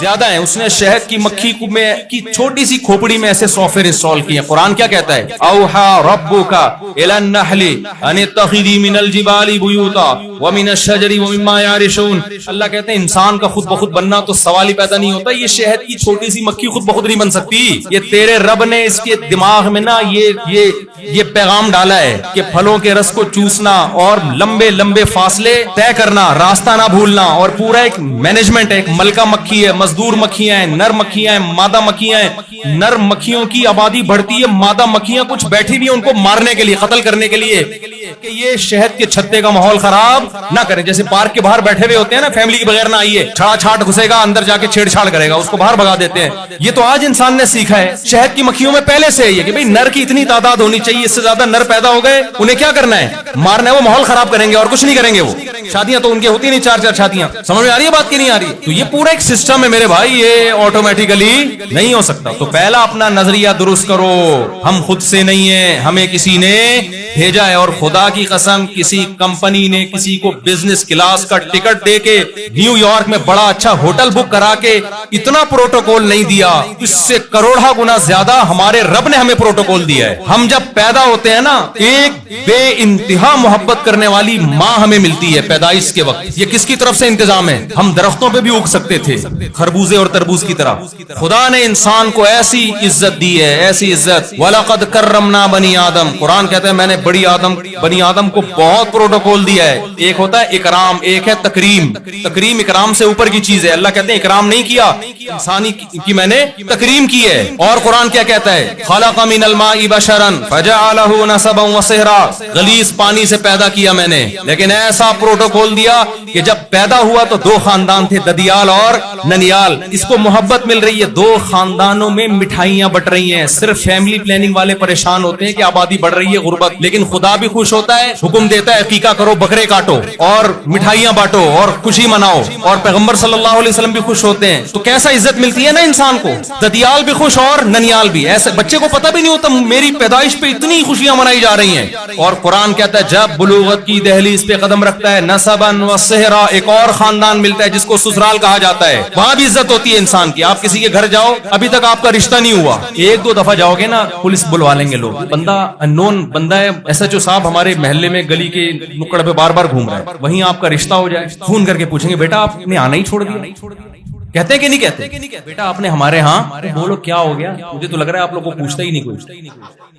B: زیادہ ہیں. اس نے شہد کی مکھی کی چھوٹی سی کھوپڑی میں ایسے سافٹ ویئر انسٹال کیے. قرآن کیا کہتا ہے؟ اوحا ربک الی النحل ان اتخذی من الجبال بیوتا ومن الشجر ومما یعرشون. اللہ کہتے ہیں انسان کا خود بخود بننا تو سوال ہی پیدا نہیں ہوتا. یہ شہد کی چھوٹی سی مکھی خود بخود نہیں بن سکتی. یہ تیرے رب نے اس کے دماغ میں نا یہ پیغام ڈالا ہے کہ پھلوں کے رس کو چوسنا اور لمبے لمبے فاصلے طے کرنا, راستہ نہ بھولنا, اور پورا ایک مینجمنٹ ہے. ایک ملکہ مکھی ہے, مزدور مکھیاں ہیں, نر مکھیاں ہیں, مادہ مکھیاں ہیں. نر مکھیوں کی آبادی بڑھتی ہے, مادہ مکھیاں کچھ بیٹھی بھی ان کو مارنے کے لیے, قتل کرنے کے لیے کہ یہ شہد کے چھتے کا ماحول خراب نہ کریں. جیسے پارک کے باہر بیٹھے ہوئے ہوتے ہیں نا, فیملی کے بغیر نہ آئیے, چھڑا چھاٹ گھسے گا اندر جا کے چھیڑ چھاڑ کرے گا, اس کو باہر بھگا دیتے ہیں. یہ تو آج انسان نے سیکھا ہے. شہد کی مکھیوں میں پہلے سے یہ کہ بھئی نر کی اتنی تعداد ہونی چاہیے, اس سے زیادہ نر پیدا ہو گئے انہیں کیا کرنا ہے, مارنا ہے. وہ ماحول خراب کریں گے اور کچھ نہیں کریں گے. وہ شادیاں تو ان کی ہوتی نہیں, 4 شادیاں. سمجھ میں آ رہی ہے بات کی نہیں آ رہی؟ تو یہ پورا ایک سسٹم ہے میرے بھائی, یہ آٹومیٹیکلی نہیں ہو سکتا. تو پہلا اپنا نظریہ درست کرو. ہم خود سے نہیں ہیں, ہمیں کسی نے بھیجا ہے. اور خدا کی قسم کسی کمپنی نے کسی کو بزنس کلاس کا ٹکٹ دے کے نیو یارک میں بڑا اچھا ہوٹل بک کرا کے اتنا پروٹوکول نہیں دیا. اس سے کروڑا گنا زیادہ ہمارے رب نے ہمیں پروٹوکول دیا ہے. ہم جب پیدا ہوتے ہیں نا, ایک بے انتہا محبت کرنے والی ماں ہمیں ملتی ہے پیدائش کے وقت. یہ کس کی طرف سے انتظام ہے؟ ہم درختوں پہ بھی اگ سکتے تھے خربوزے اور تربوز کی طرح. خدا نے انسان کو ایسی عزت دی ہے, ایسی عزت. وَلَقَدْ كَرَّمْنَا بَنِي آدم. قرآن کہتا ہے میں نے بنی آدم کو بہت پروٹوکول دیا ہے. ایک ہوتا ہے اکرام, ایک ہے تکریم. تکریم اکرام سے اوپر کی چیز ہے. اللہ کہتے ہیں اکرام نہیں کیا, انسانی کی میں نے تکریم کی ہے. اور قرآن کیا کہتا ہے؟ خَلَقَ مِنَ الْمَاءِ بَشَرًا فَجَعَلَهُ نَسَبًا وَصِهْرًا. غلیظ پانی سے پیدا کیا میں نے, لیکن ایسا پروٹوکول دیا کہ جب پیدا ہوا تو 2 خاندان تھے, ددیال اور ننیال. اس کو محبت مل رہی ہے, 2 خاندانوں میں مٹھائیاں بٹ رہی ہیں. صرف فیملی پلاننگ والے پریشان ہوتے ہیں کہ آبادی بڑھ رہی ہے, غربت. لیکن خدا بھی خوش ہوتا ہے, حکم دیتا ہے عقیقہ کرو, بکرے کاٹو اور مٹھائیاں بانٹو اور خوشی مناؤ. اور پیغمبر صلی اللہ علیہ وسلم بھی خوش ہوتے ہیں. تو کیسا عزت ملتی ہے نا انسان کو, ددیال بھی خوش اور ننیال بھی. ایسے بچے کو پتہ بھی نہیں ہوتا میری پیدائش پہ اتنی خوشیاں منائی جا رہی ہیں. اور قرآن کہتا ہے جب بلوغت کی دہلیز پہ قدم رکھتا ہے, نسباً و صہرا, ایک اور خاندان ملتا ہے جس کو سسرال کہا جاتا ہے. وہاں بھی عزت ہوتی ہے انسان کی. آپ کسی کے گھر جاؤ, ابھی تک آپ کا رشتہ نہیں ہوا, 1-2 دفعہ جاؤ گے نا, پولیس بلوا لیں گے لوگ. بندہ اننون بندہ ہے, ایسا جو صاحب ہمارے محلے میں گلی کے نکڑ پہ بار بار گھوم رہا ہے, وہیں آپ کا رشتہ ہو جائے, فون کر کے پوچھیں گے بیٹا آپ نے آنا ہی چھوڑ دیا. کہتے کہ نہیں کہتے بیٹا آپ نے ہمارے ہاں, بولو کیا ہو گیا. مجھے تو لگ رہا ہے آپ لوگ کو پوچھتا ہی نہیں کوئی.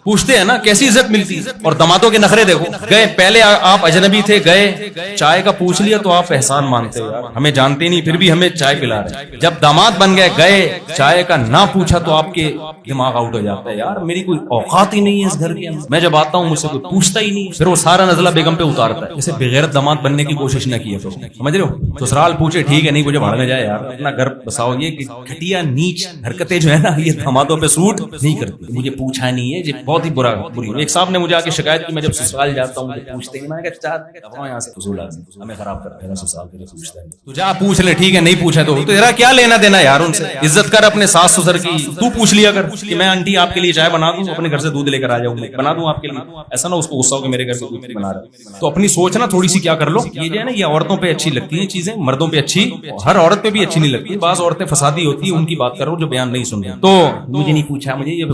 B: پوچھتے ہیں نا, کیسی عزت ملتی. اور دمادوں کے نخرے دیکھو, گئے پہلے آپ اجنبی تھے, گئے چائے کا پوچھ لیا تو آپ احسان مانتے ہو, ہمیں جانتے نہیں پھر بھی ہمیں چائے پلا رہے. جب داماد بن گئے, گئے چائے کا نہ پوچھا تو آپ کے دماغ آؤٹ ہو جاتا ہے, یار میری کوئی اوقات ہی نہیں ہے اس گھر کے اندر, میں جب آتا ہوں مجھ سے کوئی پوچھتا ہی نہیں. پھر وہ سارا نزلہ بیگم پہ اتارتا ہے. اسے بغیرت داماد بننے کی کوشش نہ کیے, سمجھ رہے ہو. سسرال پوچھے ٹھیک ہے, نہیں مجھے بھاڑ میں جائے یار, اپنا گھر بساؤ. یہ گھٹیا نیچ حرکتیں جو ہے نا, یہ دامادوں پہ سوٹ نہیں کرتی. مجھے پوچھا نہیں ہے, یہ بہت ہی بری. ایک صاحب نے مجھے آ کے شکایت کی, میں جب سسرال جاتا ہوں پوچھتے ہیں, میں نے کہا یہاں سے فضول آدمی ہمیں خراب کرتے ہیں, سسرال کے لیے پوچھتا ہے. تو جا پوچھ لے, ٹھیک ہے نہیں پوچھا تو تیرا کیا لینا دینا یار ان سے. عزت کر اپنے ساس سسر کی. تو پوچھ لیا کر کہ میں آنٹی آپ کے لیے چائے بنا دوں, اپنے گھر سے دودھ لے کر آ جاؤں, بنا دوں آپ کے لیے. ایسا نہ اس کو غصہ ہو کہ میرے گھر سے دودھ بنا رہا. تو اپنی سوچ نا تھوڑی سی کیا کر لو. یہ جو ہے نا, یہ عورتوں پہ اچھی لگتی ہیں چیزیں, مردوں پہ اچھی, ہر عورت پہ بھی اچھی نہیں لگتی. بعض عورتیں فسادی ہوتی ہیں, ان کی بات کرو جو بیان نہیں سن رہی. تو مجھے نہیں پوچھا, مجھے یہ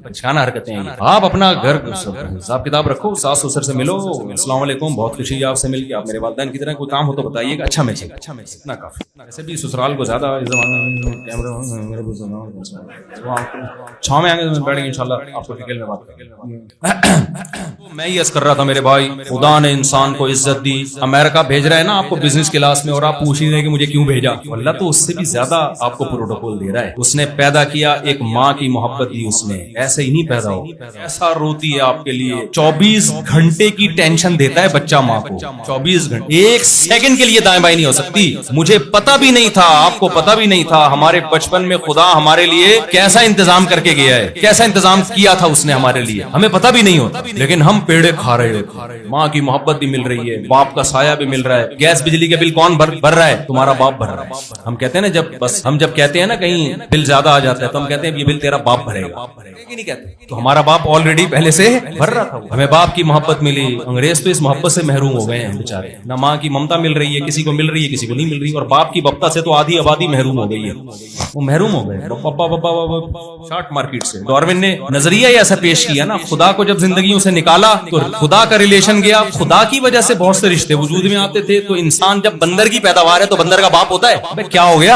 B: بچکانہ حرکتیں ہیں. آپ اپنا گھر حساب کتاب رکھو, ساس سسر سے ملو, السلام علیکم, بہت خوشی ہے آپ سے مل کے, آپ میرے والدین کی طرح, کوئی کام ہو تو بتائیے گا, اچھا میں اتنا کافی. ایسے بھی سسرال کو زیادہ چھاؤں میں آئیں گے, بیٹھیں گے انشاءاللہ, آپ کو ڈیٹیل میں بات کریں گے. میں یہ کر رہا تھا میرے بھائی, خدا نے انسان کو عزت دی. امریکہ بھیج رہا ہے نا آپ کو بزنس کلاس میں, اور آپ پوچھ ہی رہے کہ مجھے کیوں بھیجا. اللہ تو اس سے بھی زیادہ آپ کو پروٹوکول دے رہا ہے. اس نے پیدا کیا, ایک ماں کی محبت دی اس نے, ایسے ہی نہیں پیدا ہو. ایسا روتی ہے آپ کے لیے, 24 گھنٹے کی ٹینشن دیتا ہے بچہ ماں کو. 24 گھنٹے, 1 سیکنڈ کے لیے دائیں بائیں نہیں ہو سکتی. مجھے پتا بھی نہیں تھا, آپ کو پتا بھی نہیں تھا, ہمارے بچپن میں خدا ہمارے لیے کیسا انتظام کر کے گیا ہے, کیسا انتظام کیا تھا اس نے ہمارے لیے, ہمیں پتا بھی نہیں ہوتا. لیکن ہم پیڑے کھا رہے ہوتے. ماں کی محبت بھی مل رہی ہے, باپ کا سایہ بھی مل رہا ہے. گیس بجلی کا بل کون بھر رہا ہے؟ تمہارا باپ بھر رہا ہے. ہم کہتے ہیں نا, جب کہتے ہیں نا کہیں بل زیادہ آ جاتا ہے تو ہم کہتے ہیں یہ بل تیرا باپ بھرے گا. نہیں کہتے. تو ہمارا باپ آلریڈی پہلے سے بھر رہا تھا. ہمیں باپ کی محبت ملی. انگریز تو اس محبت سے محروم ہو گئے ہیں بیچارے. نہ ماں کی ممتا مل رہی ہے, کسی کو مل رہی ہے, کسی کو نہیں مل رہی, اور باپ کی بپتا سے تو آدھی آبادی محروم ہو گئی ہے. وہ محروم ہو گئے پپا شارٹ مارکیٹ سے. ڈاروین نے نظریہ ایسا پیش کیا نا, خدا کو جب زندگیوں سے نکالا تو خدا کا ریلیشن گیا. خدا کی وجہ سے بہت سے رشتے وجود میں آتے تھے. تو انسان جب بندر کی پیداوار ہے تو بندر کا باپ ہوتا ہے. ابے کیا ہو گیا,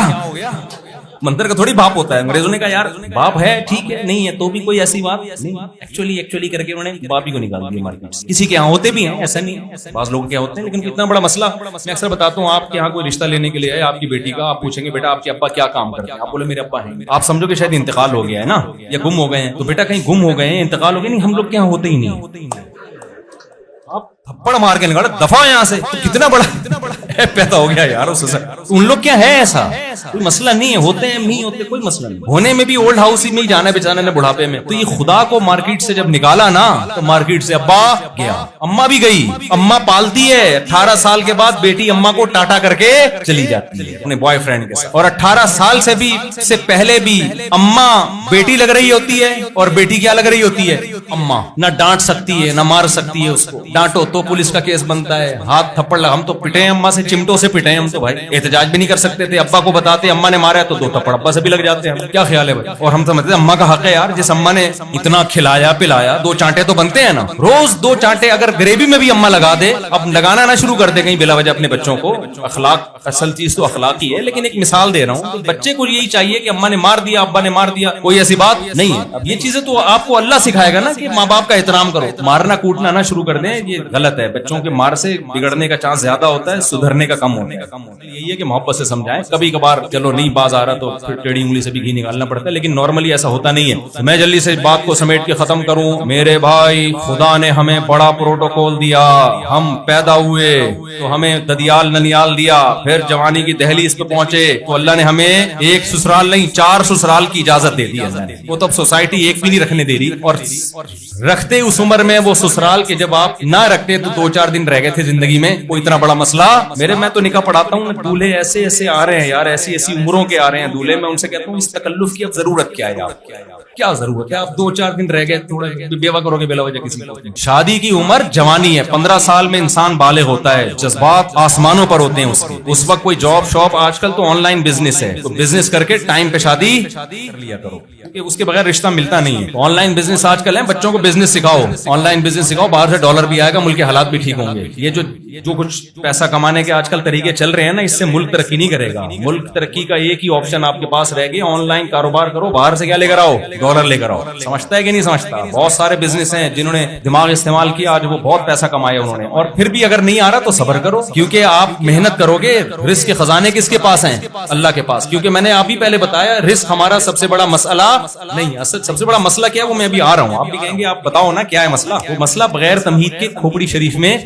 B: بندر کا تھوڑی باپ ہوتا ہے. انگریزوں نے کہا یار باپ ہے ٹھیک ہے, نہیں ہے تو بھی کوئی ایسی بات نہیں. ایکچولی کر کے انہوں نے باپ ہی کو نکال دیا مارکیٹ سے. کسی کے یہاں ہوتے بھی ہیں, ایسا نہیں ہے, بعض لوگ کیا ہوتے ہیں, لیکن اتنا بڑا مسئلہ میں اکثر بتاتا ہوں. آپ کے یہاں کوئی رشتہ لینے کے لیے آئے آپ کی بیٹی کا, آپ پوچھیں گے بیٹا آپ کے ابا کیا کام کرتے ہیں, آپ بولے میرے ابا ہیں. آپ سمجھو کہ شاید انتقال ہو گیا ہے نا, یا گم ہو گئے ہیں. تو بیٹا کہیں گم ہو گئے ہیں, انتقال ہو گیا, نہیں ہم لوگ کے یہاں ہوتے ہی نہیں. آپ تھپڑ مار کے نکالا دفعہ یہاں سے. کتنا بڑا پیدا ہو گیا یار اس سے. ان لوگ کیا ہے ایسا کوئی مسئلہ نہیں ہے, ہوتے ہیں نہیں ہوتے کوئی مسئلہ نہیں. ہونے میں بھی اولڈ ہاؤس ہی میں ہی جانا ہے بیچانے نے بڑھاپے میں. تو یہ خدا کو مارکیٹ سے جب نکالا نا, تو مارکیٹ سے ابا گیا, اما بھی گئی. اما پالتی ہے, 18 سال کے بعد بیٹی اما کو ٹاٹا کر کے چلی جاتی ہے اپنے بوائے فرینڈ کے ساتھ. اور 18 سال سے پہلے بھی اما بیٹی لگ رہی ہوتی ہے, اور بیٹی کیا لگ رہی ہوتی ہے, اما. نہ ڈانٹ سکتی ہے نہ مار سکتی ہے اس کو. ڈانٹو تو پولیس کا کیس بنتا ہے, ہاتھ تھپڑ لگا. ہم تو پٹے ہیں اما سے, چمٹوں سے پٹے ہیں ہم تو بھائی. احتجاج بھی نہیں کر سکتے تھے. ابا کو بتاتے اما نے مارا ہے تو 2 تھپڑ ابا سے بھی لگ جاتے ہیں. کیا خیال ہے بھائی. اور ہم سمجھتے ہیں اما کا حق ہے یار, جس اما نے اتنا کھلایا پلایا, 2 چانٹے تو بنتے ہیں نا روز. 2 چانٹے اگر گریوی میں بھی اما لگا دے, اب لگانا نہ شروع کر دے کہیں بلا وجہ اپنے بچوں کو. اخلاق اصل چیز تو اخلاق ہی ہے, لیکن ایک مثال دے رہا ہوں. بچے کو یہی چاہیے کہ اما نے مار دیا ابا نے مار دیا, کوئی ایسی بات نہیں ہے. اب یہ چیزیں تو آپ کو اللہ سکھائے گا نا کہ ماں باپ کا احترام کرو. مارنا کوٹنا نہ شروع کر دیں, یہ غلط ہے. بچوں کے مار سے بگڑنے کا چانس زیادہ ہوتا ہے, سدھرنے کا کم ہونے کا. یہی ہے کہ محبت سے سمجھائیں. کبھی کبھار چلو نہیں باز آ رہا تو پھر ٹیڑھی انگلی سے بھی گھی نکالنا پڑتا ہے, لیکن نارملی ایسا ہوتا نہیں ہے. میں جلدی سے بات کو سمیٹ کے ختم کروں. میرے بھائی, خدا نے ہمیں بڑا پروٹوکول دیا. ہم پیدا ہوئے تو ہمیں ددیال ننیال دیا, پھر جوانی کی دہلیز پہ پہنچے تو اللہ نے ہمیں ایک سسرال نہیں 4 سسرال کی اجازت دے دی. وہ تب سوسائٹی ایک بھی نہیں رکھنے دے رہی, اور رکھتے اس عمر میں وہ سسرال کے جب آپ نہ رکھتے تو 2-4 دن رہ گئے تھے زندگی میں. کوئی اتنا بڑا مسئلہ میں تو نکاح پڑھاتا ہوں, دولہے ایسے ایسے آ رہے ہیں یار, ایسی ایسی عمروں کے آ رہے ہیں دولہے. میں ان سے کہتا ہوں اس تکلف کی اب ضرورت کیا ہے یار, کیا ضرورت ہے. آپ 2-4 دن رہ گئے, تھوڑا بیوہ کرو گے بلا وجہ کسی کو. شادی کی عمر جوانی ہے, 15 سال میں انسان بالغ ہوتا ہے, جذبات آسمانوں پر ہوتے ہیں اس کے. اس وقت کوئی جاب شاپ, آج کل تو آن لائن بزنس ہے, تو بزنس کر کے ٹائم پہ شادی کر لیا کرو, کیونکہ اس کے بغیر رشتہ ملتا نہیں ہے. آن لائن بزنس آج کل ہے, بچوں کو بزنس سکھاؤ, آن لائن بزنس سکھاؤ, باہر سے ڈالر بھی آئے گا, ملک کے حالات بھی ٹھیک ہوں گے. یہ جو کچھ پیسہ کمانے کے آج کل طریقے چل رہے ہیں نا, اس سے ملک ترقی نہیں کرے گا. ملک ترقی کا ایک ہی آپشن آپ کے پاس رہ گیا, آن لائن کاروبار کرو. باہر سے کیا لے کر آؤ, ڈالر لے کر آؤ. سمجھتا ہے کہ نہیں سمجھتا. بہت سارے بزنس ہیں جنہوں نے دماغ استعمال کیا, آج وہ بہت پیسہ کمایا انہوں نے. اور پھر بھی اگر نہیں آ رہا تو صبر کرو, کیونکہ آپ محنت کرو گے. رزق کے خزانے کس کے پاس ہیں, اللہ کے پاس. کیونکہ میں نے آپ ہی پہلے بتایا, رزق ہمارا سب سے بڑا مسئلہ نہیں. اصل سب سے بڑا مسئلہ کیا ہے وہ میں ابھی آ رہا ہوں. آپ بھی کہیں گے آپ بتاؤ نا کیا ہے مسئلہ. وہ مسئلہ بغیر تمہید کے کھوپڑی شریف میں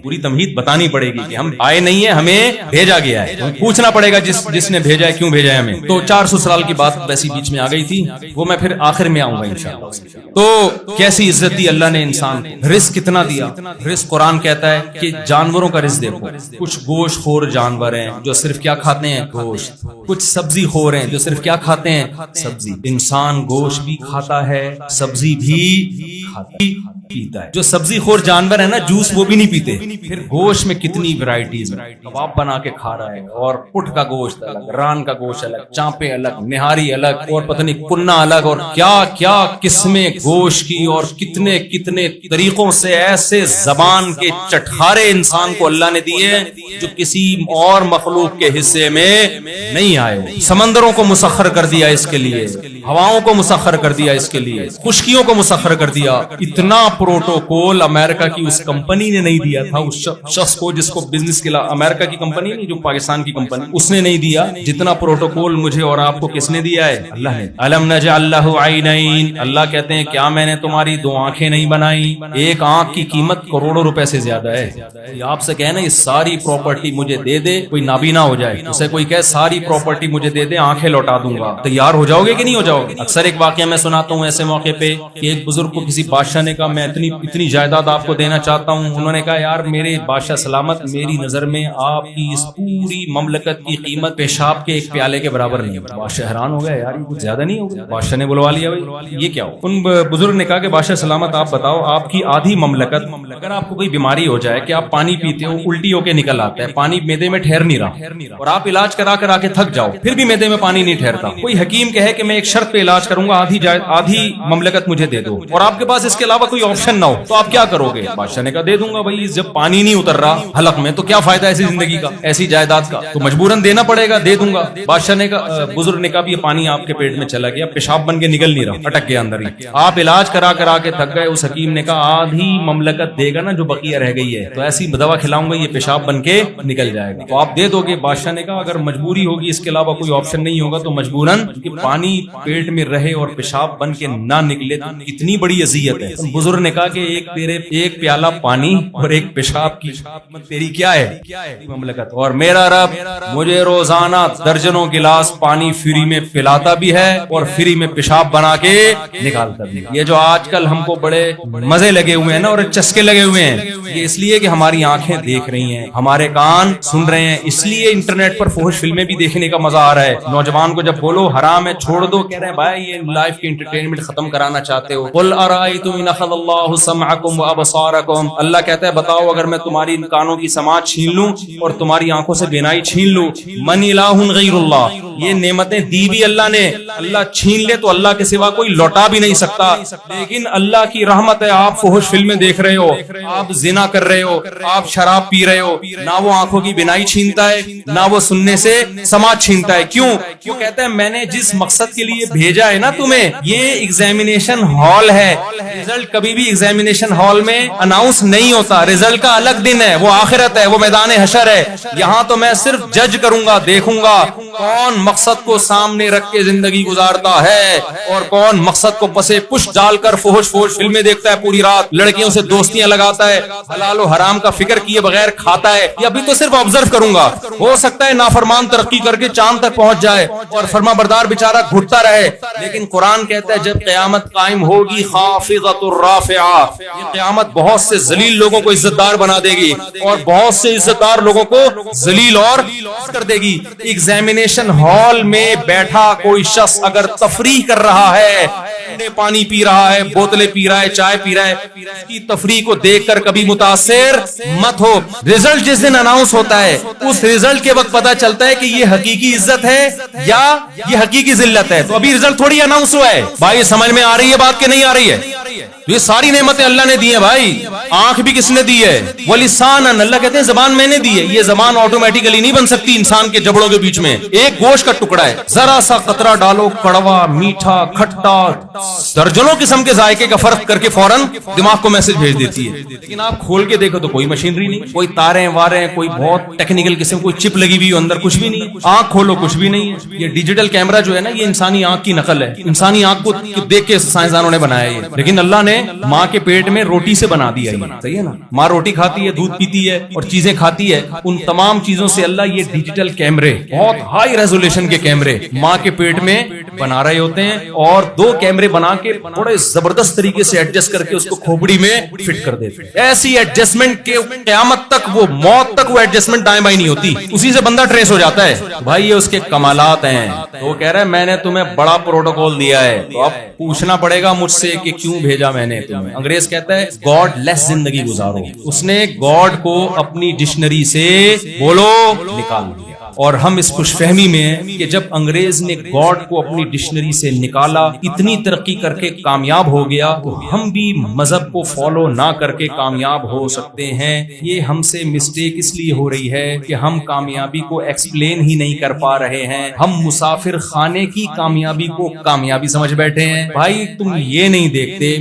B: پوری تمہید بتانی پڑے گی کہ ہم آئے نہیں ہیں, ہمیں بھیجا گیا ہے. پوچھنا پڑے گا جس نے بھیجا ہے, کیوں بھیجا ہے ہمیں. تو 4 سسرال کی بات ویسی بیچ میں آ گئی تھی, وہ میں پھر آخر میں آؤں گا انشاءاللہ. تو کیسی عزت دی اللہ نے انسان کو, رزق کتنا دیا. رزق قرآن کہتا ہے کہ جانوروں کا رزق دیکھو. کچھ گوشت خور جانور ہیں جو صرف کیا کھاتے ہیں, گوشت. کچھ سبزی خور ہیں جو صرف کیا کھاتے ہیں, سبزی. انسان گوشت بھی کھاتا ہے, سبزی بھی کھاتا ہے, پیتا ہے. جو سبزی خور جانور ہے نا, جوس وہ بھی نہیں پیتے. پھر گوشت میں کتنی ورائٹیز, کباب بنا کے کھا رہا ہے, اور پٹ کا گوشت الگ, ران کا گوشت الگ, چانپے الگ, نہاری الگ, اور پتہ نہیں کننا الگ, اور کیا کیا قسمیں گوشت کی, اور کتنے کتنے طریقوں سے ایسے زبان کے چٹخارے انسان کو اللہ نے دیے جو کسی اور مخلوق کے حصے میں نہیں آئے. سمندروں کو مسخر کر دیا اس کے لیے, ہواؤں کو مسخر کر دیا اس کے لیے, خشکیوں کو مسخر کر دیا. اتنا پروٹوکول امریکہ کی اس کمپنی نے نہیں دیا تھا اس شخص کو جس کو بزنس کے لیے, امریکہ کی کمپنی نہیں جو پاکستان کی کمپنی, اس نے نہیں دیا جتنا پروٹوکول مجھے اور آپ کو کس نے دیا ہے, اللہ نے. الم نجعل لہ عینین, اللہ کہتے ہیں کیا میں نے تمہاری 2 آنکھیں نہیں بنائی. ایک آنکھ کی قیمت کروڑوں روپے سے زیادہ ہے. آپ سے کہنا یہ ساری پراپرٹی مجھے دے دے, کوئی نابینا ہو جائے, اسے کوئی کہے ساری پراپرٹی مجھے دے دے, آنکھیں لوٹا دوں گا, تیار ہو جاؤ گے کہ نہیں ہو جاؤ گے. اکثر ایک واقعہ میں سناتا ہوں ایسے موقع پہ کہ ایک بزرگ کو کسی بادشاہ نے کہا میں اتنی جائیداد آپ کو دینا چاہتا ہوں. انہوں نے کہا یار میرے بادشاہ سلامت, میری نظر میں آپ کی اس پوری مملکت کی قیمت پیشاب کے ایک پیالے کے برابر نہیں ہے۔ بادشاہ حیران ہو گیا، یار یہ کچھ زیادہ نہیں ہو گیا؟ بادشاہ نے بلوا لیا، بھائی یہ کیا ہو؟ ان بزرگ نے کہا کہ بادشاہ سلامت آپ بتاؤ، آپ کی آدھی مملکت، اگر آپ کو کوئی بیماری ہو جائے کہ آپ پانی پیتے ہو الٹی ہو کے نکل آتا ہے، پانی معدے میں ٹھہر نہیں رہا، اور آپ علاج کرا کرا کے تھک جاؤ پھر بھی معدے میں پانی نہیں ٹھہرتا، کوئی حکیم کہے کہ میں ایک شرط پہ علاج کروں گا، آدھی مملکت مجھے دے دو، اور آپ کے پاس اس کے علاوہ کوئی آپشن نہ ہو، تو آپ کیا کرو گے؟ بادشاہ نے کہا دے دوں گا بھائی، جب پانی نہیں اتر رہا حلق میں تو کیا فائدہ ایسی زندگی کا، ایسی جائیداد کا، تو مجبوراً دینا پڑے گا، دے دوں گا۔ بادشاہ نے کہا، بزرگ نے کہا یہ پانی آپ کے پیٹ میں چلا گیا، پیشاب بن کے نکل نہیں رہا، اٹک گیا اندر ہی، آپ علاج کرا کرا کے تھک گئے۔ اس حکیم نے کہا آدھی مملکت دے گا نا جو بقیہ رہ گئی ہے، تو ایسی دوا کھلاؤں گا یہ پیشاب بن کے نکل جائے گا، تو آپ دے دو گے؟ بادشاہ نے کہا اگر مجبوری ہوگی، اس کے علاوہ کوئی آپشن نہیں ہوگا تو مجبوراً کہ پانی پیٹ میں رہے اور پیشاب بن کے نہ نکلے تو اتنی بڑی اذیت ہے۔ بزرگ نے کہا کہ ایک پیالہ پانی اور ایک پیشاب کی تیری کیا ہے مملکت، اور میرا رب مجھے روزانہ درجنوں گلاس پانی فری میں پلاتا بھی ہے اور فری میں پیشاب بنا کے نکالتا بھی۔ یہ جو آج کل ہم کو بڑے مزے لگے ہوئے ہیں نا اور چسکے لگے ہوئے ہیں، یہ اس لیے کہ ہماری آنکھیں دیکھ رہی ہیں، ہمارے کان سن رہے ہیں، اس لیے انٹرنیٹ پر فحش فلمیں بھی دیکھنے کا مزہ آ رہا ہے۔ نوجوان کو جب بولو حرام ہے چھوڑ دو، کہہ رہے ہیں بھائی یہ لائف کی انٹرٹینمنٹ ختم کرانا چاہتے ہو۔ قل ارائیتم ان اخذ اللہ سمعکم وابصارکم، اللہ کہتا ہے بتاؤ اگر میں تمہاری ان کانوں کی سماعت چھین لوں اور تمہاری آنکھوں سے بینائی چھین لوں، من الہ غیر اللہ، یہ نعمتیں دی بھی اللہ نے، اللہ چھین لے تو اللہ کے سوا کوئی لوٹا بھی نہیں سکتا، لیکن اللہ کی رحمت ہے آپ فحش فلمیں دیکھ رہے ہو، آپ زنا کر رہے ہو، آپ شراب پی رہے ہو، نہ وہ آنکھوں کی بینائی چھینتا ہے نہ وہ سننے سے سماعت چھینتا ہے۔ کیوں؟ وہ کہتا ہے میں نے جس مقصد کے لیے بھیجا ہے نا تمہیں، یہ ایگزامینیشن ہال ہے، رزلٹ کبھی بھی ایگزامینیشن ہال میں اناؤنس نہیں ہوتا، رزلٹ کا الگ دن ہے، وہ آخرت ہے، وہ میدان حشر ہے، یہاں تو میں صرف جج کروں گا، دیکھوں گا کون مقصد کو سامنے رکھ کے زندگی گزارتا ہے اور کون مقصد کو پسے پش ڈال کر فحش فلمیں دیکھتا ہے پوری رات، لڑکیوں سے دوستیاں لگاتا ہے، حلال و حرام کا فکر کیے بغیر کھاتا ہے، یہ ابھی تو صرف آبزرو کروں گا، ہو سکتا ہے نافرمان ترقی کر کے چاند تک پہنچ جائے اور فرما بردار بیچارہ گھٹتا رہے، لیکن قرآن کہتا ہے جب قیامت قائم ہوگی خافضۃ الرافعہ، یہ قیامت بہت سے ذلیل لوگوں کو عزت دار بنا دے گی اور بہت سے عزت دار لوگوں کو ذلیل اور کر دے گی۔ ایگزامینیشن ہال میں بیٹھا کوئی شخص اگر تفریح کر رہا ہے، پانی پی رہا ہے، بوتلیں پی رہا ہے، چائے پی رہا ہے، اس کی تفریح کو دیکھ کر کبھی متاثر مت ہو۔ رزلٹ جس دن اناؤنس ہوتا ہے اس رزلٹ کے وقت پتا چلتا ہے کہ یہ حقیقی عزت ہے یا یہ حقیقی ذلت ہے، تو ابھی رزلٹ تھوڑی اناؤنس ہوا ہے۔ بھائی سمجھ میں آ رہی ہے بات کہ نہیں آ رہی ہے؟ یہ ساری نعمتیں اللہ نے دی ہیں بھائی، آنکھ بھی کس نے دی ہے؟ وَلِسَانًا، اللہ کہتے ہیں زبان میں نے دی ہے، یہ زبان آٹومیٹیکلی نہیں بن سکتی انسان کے جبڑوں کے بیچ میں، ایک گوشت کا ٹکڑا ہے، ذرا سا قطرہ ڈالو، کڑوا، میٹھا، کھٹا، درجنوں قسم کے ذائقے کا فرق کر کے فوراً دماغ کو میسج بھیج دیتی ہے، لیکن آپ کھول کے دیکھو تو کوئی مشینری نہیں، کوئی تاریں واریں، کوئی بہت ٹیکنیکل قسم کوئی چپ لگی ہوئی اندر کچھ بھی نہیں، آنکھ کھولو کچھ بھی نہیں ہے۔ یہ ڈیجیٹل کیمرہ جو ہے نا یہ انسانی آنکھ کی نقل ہے، انسانی آنکھ کو دیکھ کے سائنسدانوں نے بنایا یہ، لیکن اللہ نے ماں کے پیٹ میں روٹی سے بنا دیا یہ، صحیح ہے نا؟ ماں روٹی کھاتی ہے، دودھ پیتی ہے اور چیزیں کھاتی ہے، ان تمام چیزوں سے اللہ یہ ڈیجیٹل کیمرے، بہت ہائی ریزولوشن کے کیمرے ماں کے پیٹ میں بنا رہے ہوتے ہیں، اور 2 کیمرے بنا کے بڑے زبردست طریقے سے ایڈجسٹ کر کے اس کو کھوپڑی میں فٹ کر دیتے ہیں، ایسی ایڈجسٹمنٹ کے قیامت تک، وہ موت تک وہ ایڈجسٹمنٹ دائیں بائیں نہیں ہوتی، اسی سے بندہ ٹریس ہو جاتا ہے۔ بھائی یہ اس کے کمالات ہیں، تو وہ کہہ رہا ہے میں نے تمہیں بڑا پروٹوکول دیا ہے، تو اب پوچھنا پڑے گا مجھ سے کہ کیوں بھیجا میں نے تمہیں۔ انگریز کہتا ہے گاڈ لیس زندگی گزارو، اس نے گاڈ کو اپنی ڈکشنری سے بولو نکال دیا، اور ہم اس خوش فہمی میں ہیں کہ جب انگریز نے گاڈ کو اپنی ڈکشنری سے نکالا، اتنی ترقی کر کے کامیاب ہو گیا، تو ہم بھی مذہب کو فالو نہ کر کے کامیاب ہو سکتے ہیں۔ یہ ہم سے مسٹیک اس لیے ہو رہی ہے کہ ہم کامیابی کو ایکسپلین ہی نہیں کر پا رہے ہیں، ہم مسافر خانے کی کامیابی کو کامیابی سمجھ بیٹھے ہیں۔ بھائی تم یہ نہیں دیکھتے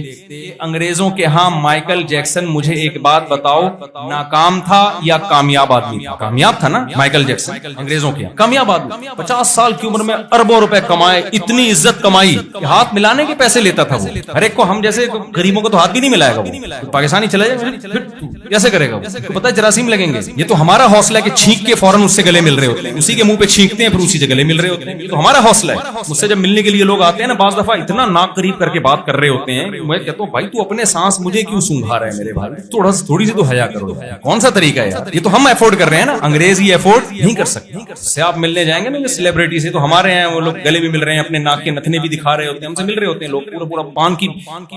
B: انگریزوں کے ہاں مائیکل جیکسن، مجھے ایک بات بتاؤ، ناکام تھا یا کامیاب آدمی تھا؟ کامیاب تھا نا مائیکل جیکسن، انگریزوں کے کامیاب آدمی 50 سال کی عمر میں اربوں روپے کمائے, اتنی عزت کمائی کہ ہاتھ ملانے کے پیسے لیتا تھا وہ. ہر ایک کو, ہم جیسے غریبوں کو تو ہاتھ بھی نہیں ملائے گا وہ, پاکستانی چلا جائے پھر کیسے کرے گا وہ, پتہ ہے جراثیم لگیں گے. یہ تو ہمارا حوصلہ ہے کہ چھینک کے فوراً اس سے گلے مل رہے ہوتے ہیں, اسی کے منہ پہ چھینکتے ہیں پھر اسی سے گلے مل رہے ہوتے ہیں. یہ تو ہمارا حوصلہ ہے. مجھ سے جب ملنے کے لیے لوگ آتے ہیں نا, بعض دفعہ اتنا ناک قریب کر کے بات کر رہے ہوتے ہیں, میں کہتا ہوں بھائی تو اپنے سانس مجھے کیوں سونگھا رہا ہے میرے بھائی, تھوڑی سی تو حیا کرو. کون سا طریقہ ہے یہ تو ہم افورڈ کر رہے ہیں نا, انگریز یہ افورڈ نہیں کر سکتے. سے آپ ملنے جائیں گے نا سیلیبریٹی سے, تو ہمارے ہیں وہ لوگ گلے بھی مل رہے ہیں, اپنے ناک کے نتنے بھی دکھا رہے ہوتے ہیں, ہم سے مل رہے ہوتے ہیں لوگ پورا پورا پان کی.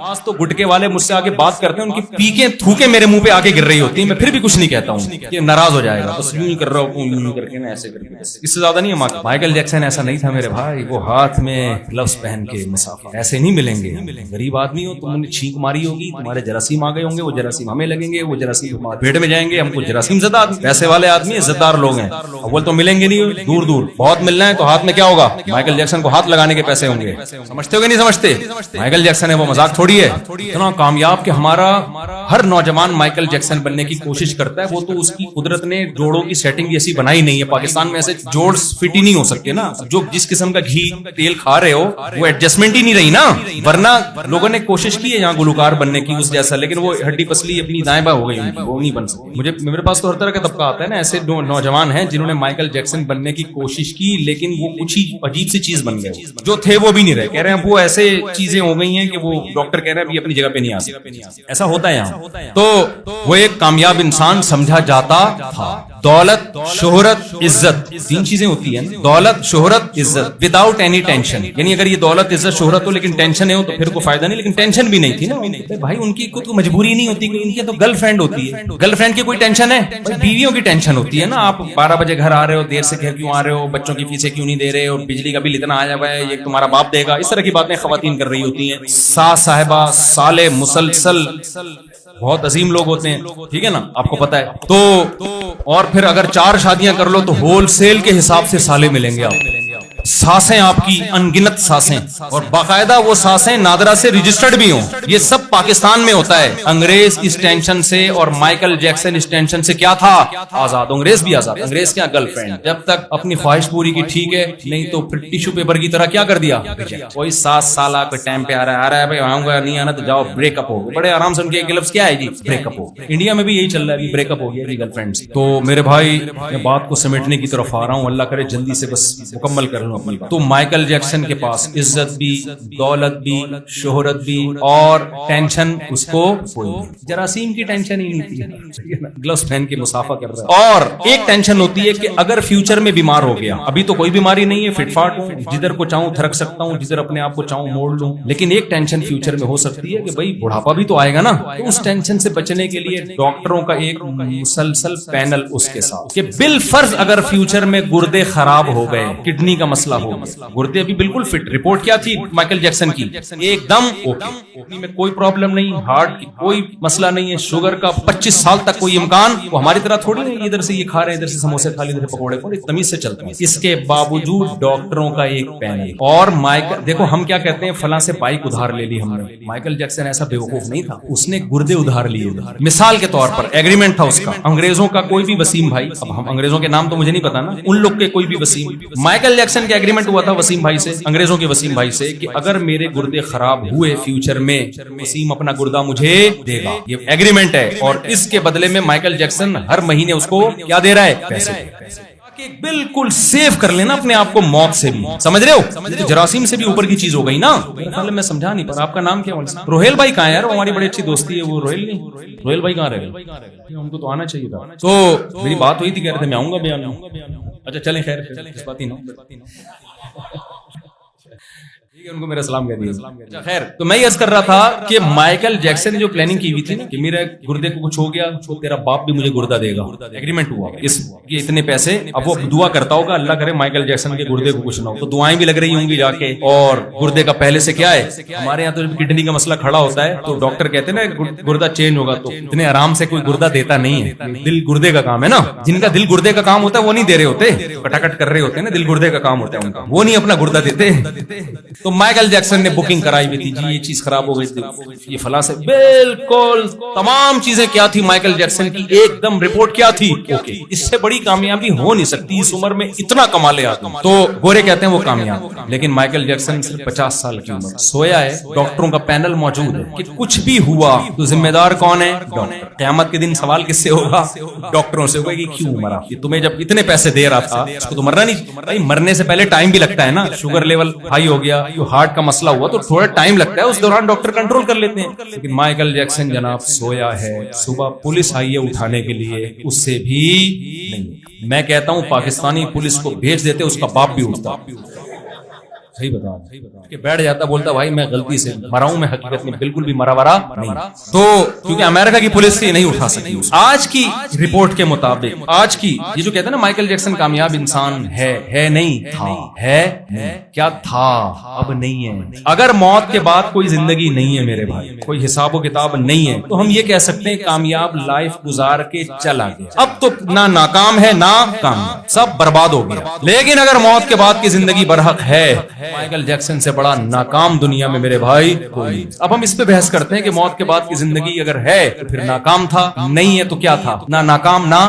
B: آج تو گٹکے والے مجھ سے آگے بات کرتے ہیں, ان کی پیکیں تھوکے میرے منہ پہ آگے گر رہی ہوتی ہیں, میں پھر بھی کچھ نہیں کہتا ہوں کہ ناراض ہو جائے گا, بس یوں کر رہا ہوں کر کے نا ایسے کر کے, اس سے زیادہ نہیں. مائیکل جیکسن ایسا نہیں تھا میرے بھائی, وہ ہاتھ میں گلوز پہن کے مسافر ایسے نہیں ملیں گے. غریب آدمی ہو, تم نے چھینک ماری ہوگی, تمہارے جراثیم آ گئے ہوں گے, وہ جراثیم ہمیں لگیں گے, وہ جراثیم پیٹ میں جائیں گے, ہم کو جراثیم زدہ آدمی, پیسے والے آدمی, عزت دار لوگ ہیں. اول تو ملیں گے نہیں, دور دور بہت ملنا ہے, تو ہاتھ میں کیا ہوگا, مائیکل جیکسن کو ہاتھ لگانے کے پیسے ہوں گے. سمجھتے ہو کہ نہیں سمجھتے؟ مائیکل جیکسن ہے وہ مذاق تھوڑی ہے. اتنا کامیاب کہ ہمارا ہر نوجوان مائیکل جیکسن بننے کی کوشش کرتا ہے. وہ تو اس کی قدرت نے جوڑوں کی سیٹنگ ایسی بنائی نہیں ہے, پاکستان میں ایسے جوڑ فٹ ہی نہیں ہو سکتے نا. جو جس قسم کا گھی تیل کھا رہے ہو وہ ایڈجسٹمنٹ ہی نہیں رہی نا, ورنہ لوگوں نے کوشش کی ہے یہاں گلوکار بننے کی اس جیسا, لیکن وہ ہڈی پسلی اپنی دائیں بائیں ہو گئی, وہ نہیں بن سکتی. میرے پاس تو ہر طرح کا طبقہ آتا ہے نا, ایسے نوجوان ہیں جنہوں نے مائیکل جیکسن بننے کی کوشش کی, لیکن وہ کچھ ہی عجیب سی چیز بن گئے, جو تھے وہ بھی نہیں رہے. کہہ رہے ہیں وہ ایسے چیزیں ہو گئی ہیں کہ وہ ڈاکٹر کہہ رہے ہیں اپنی جگہ پہ نہیں آ سکتے. ایسا ہوتا ہے یہاں. تو وہ ایک کامیاب انسان سمجھا جاتا تھا. دولت, شہرت, عزت, تین چیزیں ہوتی ہیں, دولت, شہرت, عزت, وداؤٹ اینی ٹینشن. یعنی اگر یہ دولت, عزت, شہرت ہو لیکن ٹینشن ہے ہو تو پھر کوئی فائدہ نہیں. لیکن ٹینشن بھی نہیں تھی نا بھائی, ان کی کوئی مجبوری نہیں ہوتی, ان کی تو گرل فرینڈ ہوتی ہے. گرل فرینڈ کی کوئی ٹینشن ہے, بیویوں کی ٹینشن ہوتی ہے نا. آپ 12 بجے گھر آ رہے ہو, دیر سے گھر کیوں آ رہے ہو, بچوں کی فیسیں کیوں نہیں دے رہے, اور بجلی کا بل اتنا آیا ہوا ہے, یہ تمہارا باپ دے گا. اس طرح کی باتیں خواتین کر رہی ہوتی ہیں. ساس صاحبہ سالے مسلسل بہت عظیم لوگ ہوتے ہیں, ٹھیک ہے نا, آپ کو پتا ہے. تو اور پھر اگر 4 شادیاں کر لو تو ہول سیل کے حساب سے سالے ملیں گے. آپ ساسیں, آپ کی انگنت ساسیں, اور باقاعدہ وہ ساسیں نادرا سے رجسٹرڈ بھی ہوں. یہ سب پاکستان میں ہوتا ہے. انگریز اس ٹینشن سے اور مائیکل جیکسن اس ٹینشن سے کیا تھا, آزاد. انگریز بھی آزاد. انگریز کیا گرل فرینڈ, جب تک اپنی خواہش پوری کی ٹھیک ہے, نہیں تو پھر ٹیشو پیپر کی طرح کیا کر دیا, کوئی 7 سالہ کے ٹائم پہ آ رہا ہے بھائی, آؤں گا نہیں آنا تو جاؤ, بریک اپ ہو. بڑے آرام سے ان کے گلفز کیا ہے جی, بریک اپ ہو. انڈیا میں بھی یہی چل رہا ہے, بریک اپ ہو گیا جی گرل فرینڈ. تو میرے بھائی میں بات کو سمیٹنے کی طرف آ رہا ہوں, اللہ کرے جلدی سے بس مکمل کر لوں اپنی بات. تو مائیکل جیکسن کے پاس عزت بھی, دولت بھی, شہرت بھی, اور ٹینشن اس کو کوئی نہیں. جراثیم کی ٹینشن ہی نہیں تھی, گلوز پہن کے مسافہ کر رہا ہے. اور ایک ٹینشن ہوتی ہے کہ اگر فیوچر میں بیمار ہو گیا, ابھی تو کوئی بیماری نہیں ہے, فٹ فاٹ ہوں, جدھر کو چاہوں تھرک سکتا ہوں, جدھر اپنے آپ کو چاہوں موڑ لوں. لیکن ایک ٹینشن فیوچر میں ہو سکتی ہے کہ بھائی بڑھاپا بھی تو آئے گا نا. تو اس ٹینشن سے بچنے کے لیے ڈاکٹروں کا ایک مسلسل پینل اس کے ساتھ, کہ بالفرض اگر فیوچر میں گردے خراب ہو گئے, کڈنی کا مسئلہ ہو گیا, گردے ابھی بالکل فٹ, رپورٹ کیا تھی مائیکل جیکسن کی, ایک دم اوکے, میں کوئی پرابلم نہیں, ہارٹ کی کوئی مسئلہ نہیں ہے, شوگر کا 25 سال تک کوئی امکان. وہ ہماری طرح تھوڑی نہیں, ادھر سے یہ کھا رہے ہیں, ادھر سے سموسے کھا لیے, ادھر پکوڑے کھا لیے, تمیز سے چلتے ہیں. اس کے باوجود ڈاکٹروں کا ایک پینل. اور مائیکل دیکھو, ہم کیا کہتے ہیں, فلاں سے بائک ادھار لے لی ہم نے. مائیکل جیکسن ایسا بیوقوف نہیں تھا, اس نے گردے ادھار لیے. مثال کے طور پر ایگریمنٹ تھا اس کا, انگریزوں کا کوئی بھی وسیم بھائی, اب ہم انگریزوں کے نام تو مجھے نہیں پتا نا, ان لوگ کے کوئی بھی وسیم, مائیکل جیکسن کا ایگریمنٹ ہوا تھا وسیم بھائی سے, انگریزوں کے وسیم بھائی سے, کہ اگر میرے گردے خراب ہوئے فیوچر میں, وسیم اپنا گردہ مجھے دے گا. یہ ایگریمنٹ ہے, اور اس کے بدلے میں مائیکل جیکسن ہر مہینے اس کو کیا دے رہا ہے, پیسے. بالکل سیف کر لینا اپنے آپ کو موت سے بھی, سمجھ رہے ہو, یہ تو جراثیم سے بھی اوپر کی چیز ہو گئی نا. میں سمجھا نہیں, پر آپ کا نام کیا ہے؟ روہیل بھائی کہاں ہے یار, وہ ہماری بڑی اچھی دوستی ہے. وہ روہیل نہیں, روہیل بھائی کہاں رہے, ہم کو تو آنا چاہیے تھا. تو میری بات ہوئی تھی, کہہ رہے تھے میں آؤں گا بیان. اچھا چلیں, خیر اس بات ہی نا, ان کو میرا سلام کہہ دیا. خیر, تو میں یہ عرض کر رہا تھا کہ مائیکل جیکسن نے جو پلاننگ کی ہوئی تھی کہ میرے گردے کو کچھ ہو گیا تو تیرا باپ بھی مجھے گردہ دے گا, ایگریمنٹ ہوا اس یہ اتنے پیسے. اب وہ دعا کرتا ہوگا, اللہ کرے مائیکل جیکسن کے گردے کو کچھ نہ ہو, تو دعائیں بھی لگ رہی ہوں گی جا کے. اور گردے کا پہلے سے کیا ہے, ہمارے یہاں تو جب کڈنی کا مسئلہ کھڑا ہوتا ہے تو ڈاکٹر کہتے ہیں نا گردہ چینج ہوگا, تو اتنے آرام سے کوئی گردہ دیتا نہیں ہے. دل گردے کا کام ہے نا, جن کا دل گردے کا کام ہوتا ہے وہ نہیں دے رہے ہوتے, کٹا کٹ کر رہے ہوتے ہیں نا, دل گردے کا کام ہوتا ہے ان کا, وہ نہیں اپنا گردہ دیتے. تو مائیکل جیکسن نے بکنگ کرائی ہوئی تھی جی یہ چیز خراب ہو گئی تھی یہ فلاں سے بالکل تمام چیزیں کیا تھی مائیکل جیکسن کی ایک دم رپورٹ کیا تھی اوکے اس سے بڑی کامیابی ہو نہیں سکتی اس عمر میں اتنا کما لے آدمی تو گورے کہتے ہیں وہ کامیاب لیکن مائیکل جیکسن صرف 50 سال کی عمر سویا ہے ڈاکٹروں کا پینل موجود ہے کہ کچھ بھی ہوا تو ذمہ دار کون ہے ڈاکٹر قیامت کے دن سوال کس سے ہوگا ڈاکٹروں سے ہوگا کہ کیوں مرا تمہیں جب اتنے پیسے دے رہا تھا اس کو تو مرنا نہیں بھائی مرنے سے پہلے ٹائم بھی لگتا ہے نا شوگر لیول ہائی ہو گیا ہارٹ کا مسئلہ ہوا تو تھوڑا ٹائم لگتا ہے اس دوران ڈاکٹر کنٹرول کر لیتے ہیں لیکن مائیکل جیکسن جناب سویا ہے صبح پولیس آئی ہے اٹھانے کے لیے اس سے بھی نہیں میں کہتا ہوں پاکستانی پولیس کو بھیج دیتے اس کا باپ بھی اٹھتا صحیح بتا کہ بیٹھ جاتا بولتا بھائی میں غلطی سے مرا ہوں میں حقیقت میں بالکل بھی مرا ورا نہیں تو کیونکہ امریکہ کی پولیس سے نہیں اٹھا سکی آج کی رپورٹ کے مطابق آج کی یہ جو کہتے ہیں نا مائیکل جیکسن کامیاب انسان ہے نہیں تھا ہے کیا تھا اب نہیں ہے اگر موت کے بعد کوئی زندگی نہیں ہے میرے بھائی کوئی حساب و کتاب نہیں ہے تو ہم یہ کہہ سکتے ہیں کامیاب لائف گزار کے چلا گیا اب تو نہ ناکام ہے نہ کامیاب سب برباد ہو گیا لیکن اگر موت کے بعد کی زندگی برحق ہے مائیکل جیکسن سے بڑا ناکام دنیا میں میرے بھائی کوئی اب ہم اس پہ بحث کرتے ہیں کہ موت کے بعد کی زندگی اگر ہے تو پھر ناکام تھا نہیں ہے تو کیا تھا نہ ناکام نہ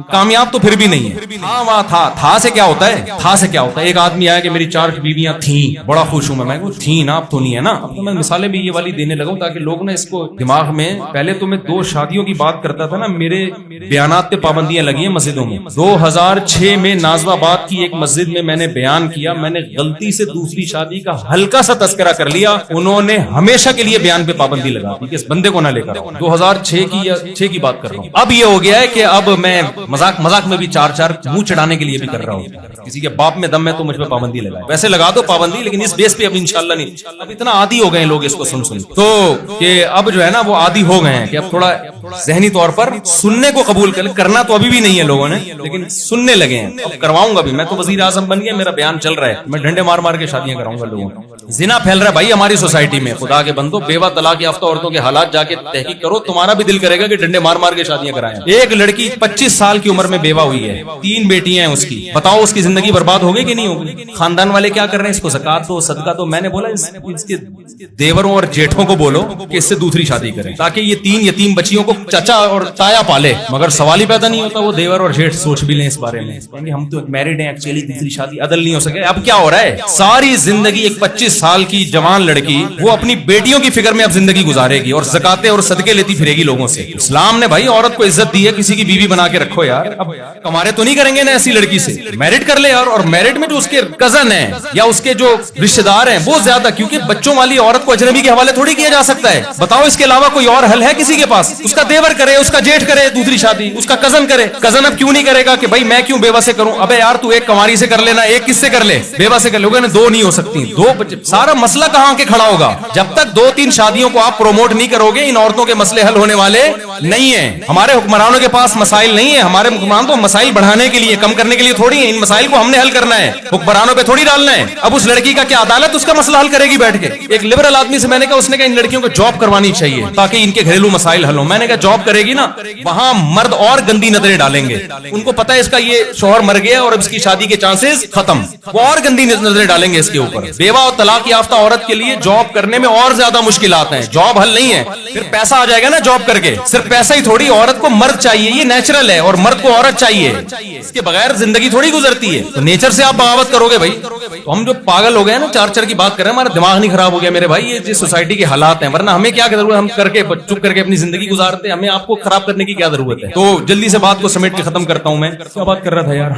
B: کامیاب تو پھر بھی نہیں ہے ہاں وہاں تھا سے کیا ہوتا ہے تھا سے کیا ہوتا ہے ایک آدمی آیا کہ میری 4 بیویاں تھیں بڑا خوش ہوں میں تھیں نا اب تو نہیں ہے نا اب تو میں مثالیں بھی یہ والی دینے لگا ہوں تاکہ لوگ نا اس کو دماغ میں پہلے تو میں 2 شادیوں کی بات کرتا تھا نا میرے بیانات پہ پابندیاں لگی ہیں مسجدوں میں 2006 میں نازو آباد کی ایک مسجد میں میں نے بیان کیا میں نے غلطی سے دوسری شادی کا ہلکا سا تذکرہ کر لیا انہوں نے ہمیشہ کے لیے بیان پہ پابندی لگا دی کہ اس بندے کو نہ لے کر 2006 کی بات کر رہا ہوں اب یہ ہو گیا ہے کہ اب میں مذاق میں بھی 4 منہ چڑھانے کے لیے بھی کر رہا ہوں کسی کے باپ میں دم ہے تو مجھ پہ پابندی لگائے ویسے لگا دو پابندی لیکن اس بیس پہ اب انشاءاللہ نہیں اب اتنا عادی ہو گئے لوگ اس کو سن تو کہ اب جو ہے نا وہ عادی ہو گئے ہیں کہ اب تھوڑا ذہنی طور پر سننے کو قبول کرنا تو ابھی بھی نہیں ہے لوگوں نے لیکن سننے لگے ہیں اب کرواؤں گا بھی میں تو وزیر اعظم بن گیا میرا بیان چل رہا ہے میں ڈنڈے مار کے شادیاں کراؤں گا لوگوں زنا پھیل رہا ہے بھائی ہماری سوسائٹی میں خدا کے بندو بیوہ طلاق یافتہ عورتوں کے حالات جا کے تحقیق کرو تمہارا بھی دل کرے گا کہ ڈنڈے مار کے شادیاں کرائیں ایک لڑکی 25 سال کی عمر میں بیوہ ہوئی ہے 3 بیٹیاں ہیں اس کی بتاؤ اس کی زندگی برباد ہوگی کہ نہیں ہوگی خاندان والے کیا کر رہے ہیں اس کو زکات دو صدقہ دو میں نے بولا اس کے دیوروں اور جیٹھوں کو بولو کہ اس سے دوسری شادی کریں تاکہ یہ 3 یتیم بچیوں کو چچا اور تایا پالے مگر سوال ہی پیدا نہیں ہوتا وہ دیور اور جیٹھ سوچ بھی لیں اس بارے میں ہم تو میرڈ ہیں ایکچولی تیسری شادی عدل نہیں ہو سکے اب کیا ہو رہا ہے ساری زندگی ایک 25 سال کی جوان لڑکی وہ اپنی بیٹیوں کی فکر میں اب زندگی گزارے گی اور زکاتے اور صدقے لیتی پھرے گی لوگوں سے اسلام نے بھائی عورت کو عزت دی ہے کسی کی بیوی بنا کے رکھو یار اب کمارے تو نہیں کریں گے نا ایسی لڑکی سے میرڈ کر لے یار اور میرڈ میں جو اس کے کزن ہیں یا اس کے جو رشتے دار ہیں وہ زیادہ کیونکہ بچوں والی عورت کو اجنبی کے حوالے تھوڑی کیا جا سکتا ہے بتاؤ اس کے علاوہ کوئی اور حل ہے کسی کے پاس اس کا دیور کرے اس کا جیٹھ کرے دوسری شادی اس کا کزن کرے کزن اب کیوں نہیں کرے گا کہ بھائی میں کیوں بیوہ سے کروں ابے یار تو ایک کنواری سے کر لینا ایک کس سے کر لے بیوہ سے کر لوگے نا 2 نہیں ہو سکتی 2 سارا مسئلہ کہاں کے کھڑا ہوگا جب تک 2-3 شادیوں کو آپ پروموٹ نہیں کرو گے ان عورتوں کے مسئلے حل ہونے والے نہیں ہیں ہمارے حکمرانوں کے پاس مسائل نہیں ہیں ہمارے حکمران تو مسائل بڑھانے کے لیے کم کرنے کے لیے تھوڑی ہیں ان مسائل کو ہم نے حل کرنا ہے حکمرانوں پہ تھوڑی ڈالنا ہے اب اس لڑکی کا کیا عدالت اس کا مسئلہ حل کرے گی بیٹھ کے ایک لبرل آدمی سے میں نے کہا اس نے کہا ان لڑکیوں کو جاب کروانی چاہیے تاکہ ان کے گھریلو مسائل حل ہوں میں نے کہا جاب کرے گی نا وہاں مرد اور گندی نظریں ڈالیں گے ان کو پتا ہے اس کا یہ شوہر مر گیا اور اب اس کی شادی کے چانسز ختم وہ اور گندی نظریں ڈالیں گے اس کے اوپر بیوہ اور طلاق یافتہ عورت کے لیے جاب کرنے میں اور زیادہ مشکلات ہیں جاب حل نہیں ہے پھر پیسہ آ جائے گا نا جاب کر کے صرف پیسہ ہی تھوڑی عورت کو مرد چاہیے یہ نیچرل ہے اور مرد کو عورت چاہیے اس کے بغیر زندگی تھوڑی گزرتی ہے تو نیچر سے آپ بغاوت کرو گے بھائی تو ہم جو پاگل ہو گئے نا 4 کی بات کر رہے ہیں ہمارا دماغ نہیں خراب ہو گیا میرے بھائی یہ سوسائٹی کے حالات ہیں ورنہ ہمیں کیا ضرورت ہے ہم کر کے چپ کر کے اپنی زندگی گزارتے ہمیں آپ کو خراب کرنے کی کیا ضرورت ہے تو جلدی سے بات کو سمیٹ کے ختم کرتا ہوں میں کیا بات کر رہا تھا یار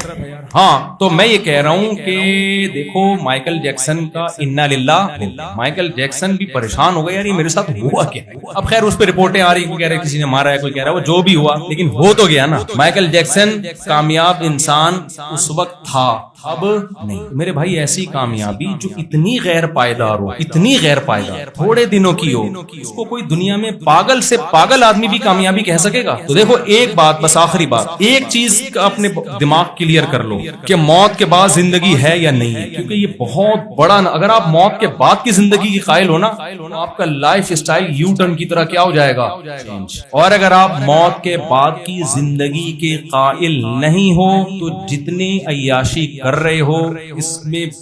B: ہاں تو میں یہ کہہ رہا ہوں کہ دیکھو مائیکل جیکسن کا انا للہ مائیکل جیکسن بھی پریشان ہو گیا یار یہ میرے ساتھ ہوا کیا اب خیر اس پہ رپورٹیں آ رہی کوئی کہہ رہے کسی نے مارا ہے کوئی کہہ رہا ہے وہ جو بھی ہوا لیکن ہو تو گیا نا مائیکل جیکسن کامیاب انسان اس وقت تھا اب نہیں میرے بھائی ایسی کامیابی جو اتنی غیر پائیدار ہو اتنی غیر پائیدار تھوڑے دنوں کی ہو اس کو کوئی دنیا میں پاگل سے پاگل آدمی بھی کامیابی کہہ سکے گا تو دیکھو ایک بات بس آخری بات ایک چیز کا اپنے دماغ کلیئر کر لو کہ موت کے بعد زندگی ہے یا نہیں ہے کیونکہ یہ بہت بڑا اگر آپ موت کے بعد کی زندگی کی قائل ہو نا تو آپ کا لائف اسٹائل یو ٹرن کی طرح کیا ہو جائے گا اور اگر آپ موت کے بعد کی زندگی کے قائل نہیں ہو تو جتنی عیاشی کر رہے ہو اس میں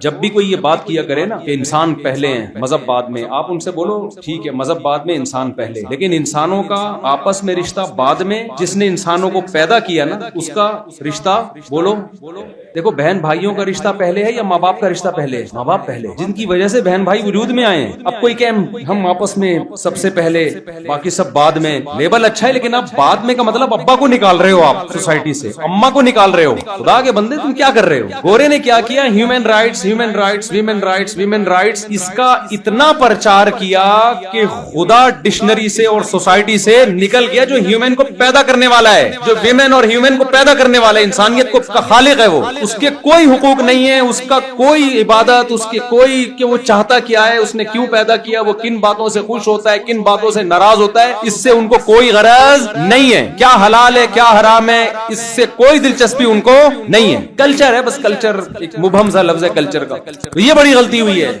B: جب بھی کوئی یہ بات کیا کرے نا کہ انسان پہلے ہیں مذہب بعد میں, آپ ان سے بولو ٹھیک ہے مذہب بعد میں انسان پہلے, لیکن انسانوں کا آپس میں رشتہ بعد میں. جس نے انسانوں کو پیدا کیا نا اس کا رشتہ بولو. دیکھو بہن بھائیوں کا رشتہ پہلے ہے یا ماں باپ کا رشتہ پہلے ہے؟ ماں باپ پہلے, جن کی وجہ سے بہن بھائی وجود میں آئے ہیں. اب کوئی کہ ہم آپس میں سب سے پہلے باقی سب بعد میں, لیبل اچھا ہے لیکن آپ بعد میں کا مطلب ابا کو نکال رہے ہو, آپ سوسائٹی سے اما کو نکال رہے ہو. خدا کے بندے تم کیا کر رہے ہو؟ گورے نے کیا کیا, human rights human rights women rights women rights, اس کا اتنا پرچار کیا کہ خدا ڈکشنری سے اور سوسائٹی سے نکل گیا. جو ہیومن کو پیدا کرنے والا ہے, جو ویمن اور ہیومن کو پیدا کرنے والا ہے, انسانیت کو کا خالق ہے, وہ اس کے کوئی حقوق نہیں ہے, اس کا کوئی عبادت, اس کے کوئی کہ وہ چاہتا کیا ہے, اس نے کیوں پیدا کیا, وہ کن باتوں سے خوش ہوتا ہے, کن باتوں سے ناراض ہوتا ہے, اس سے ان کو کوئی غرض نہیں ہے. کیا حلال ہے کیا حرام ہے اس سے کوئی دلچسپی ان کو نہیں ہے. کلچر ہے بس, کلچر ایک مبہم سا لفظ ہے کلچر کا. تو یہ بڑی غلطی ہوئی ہے.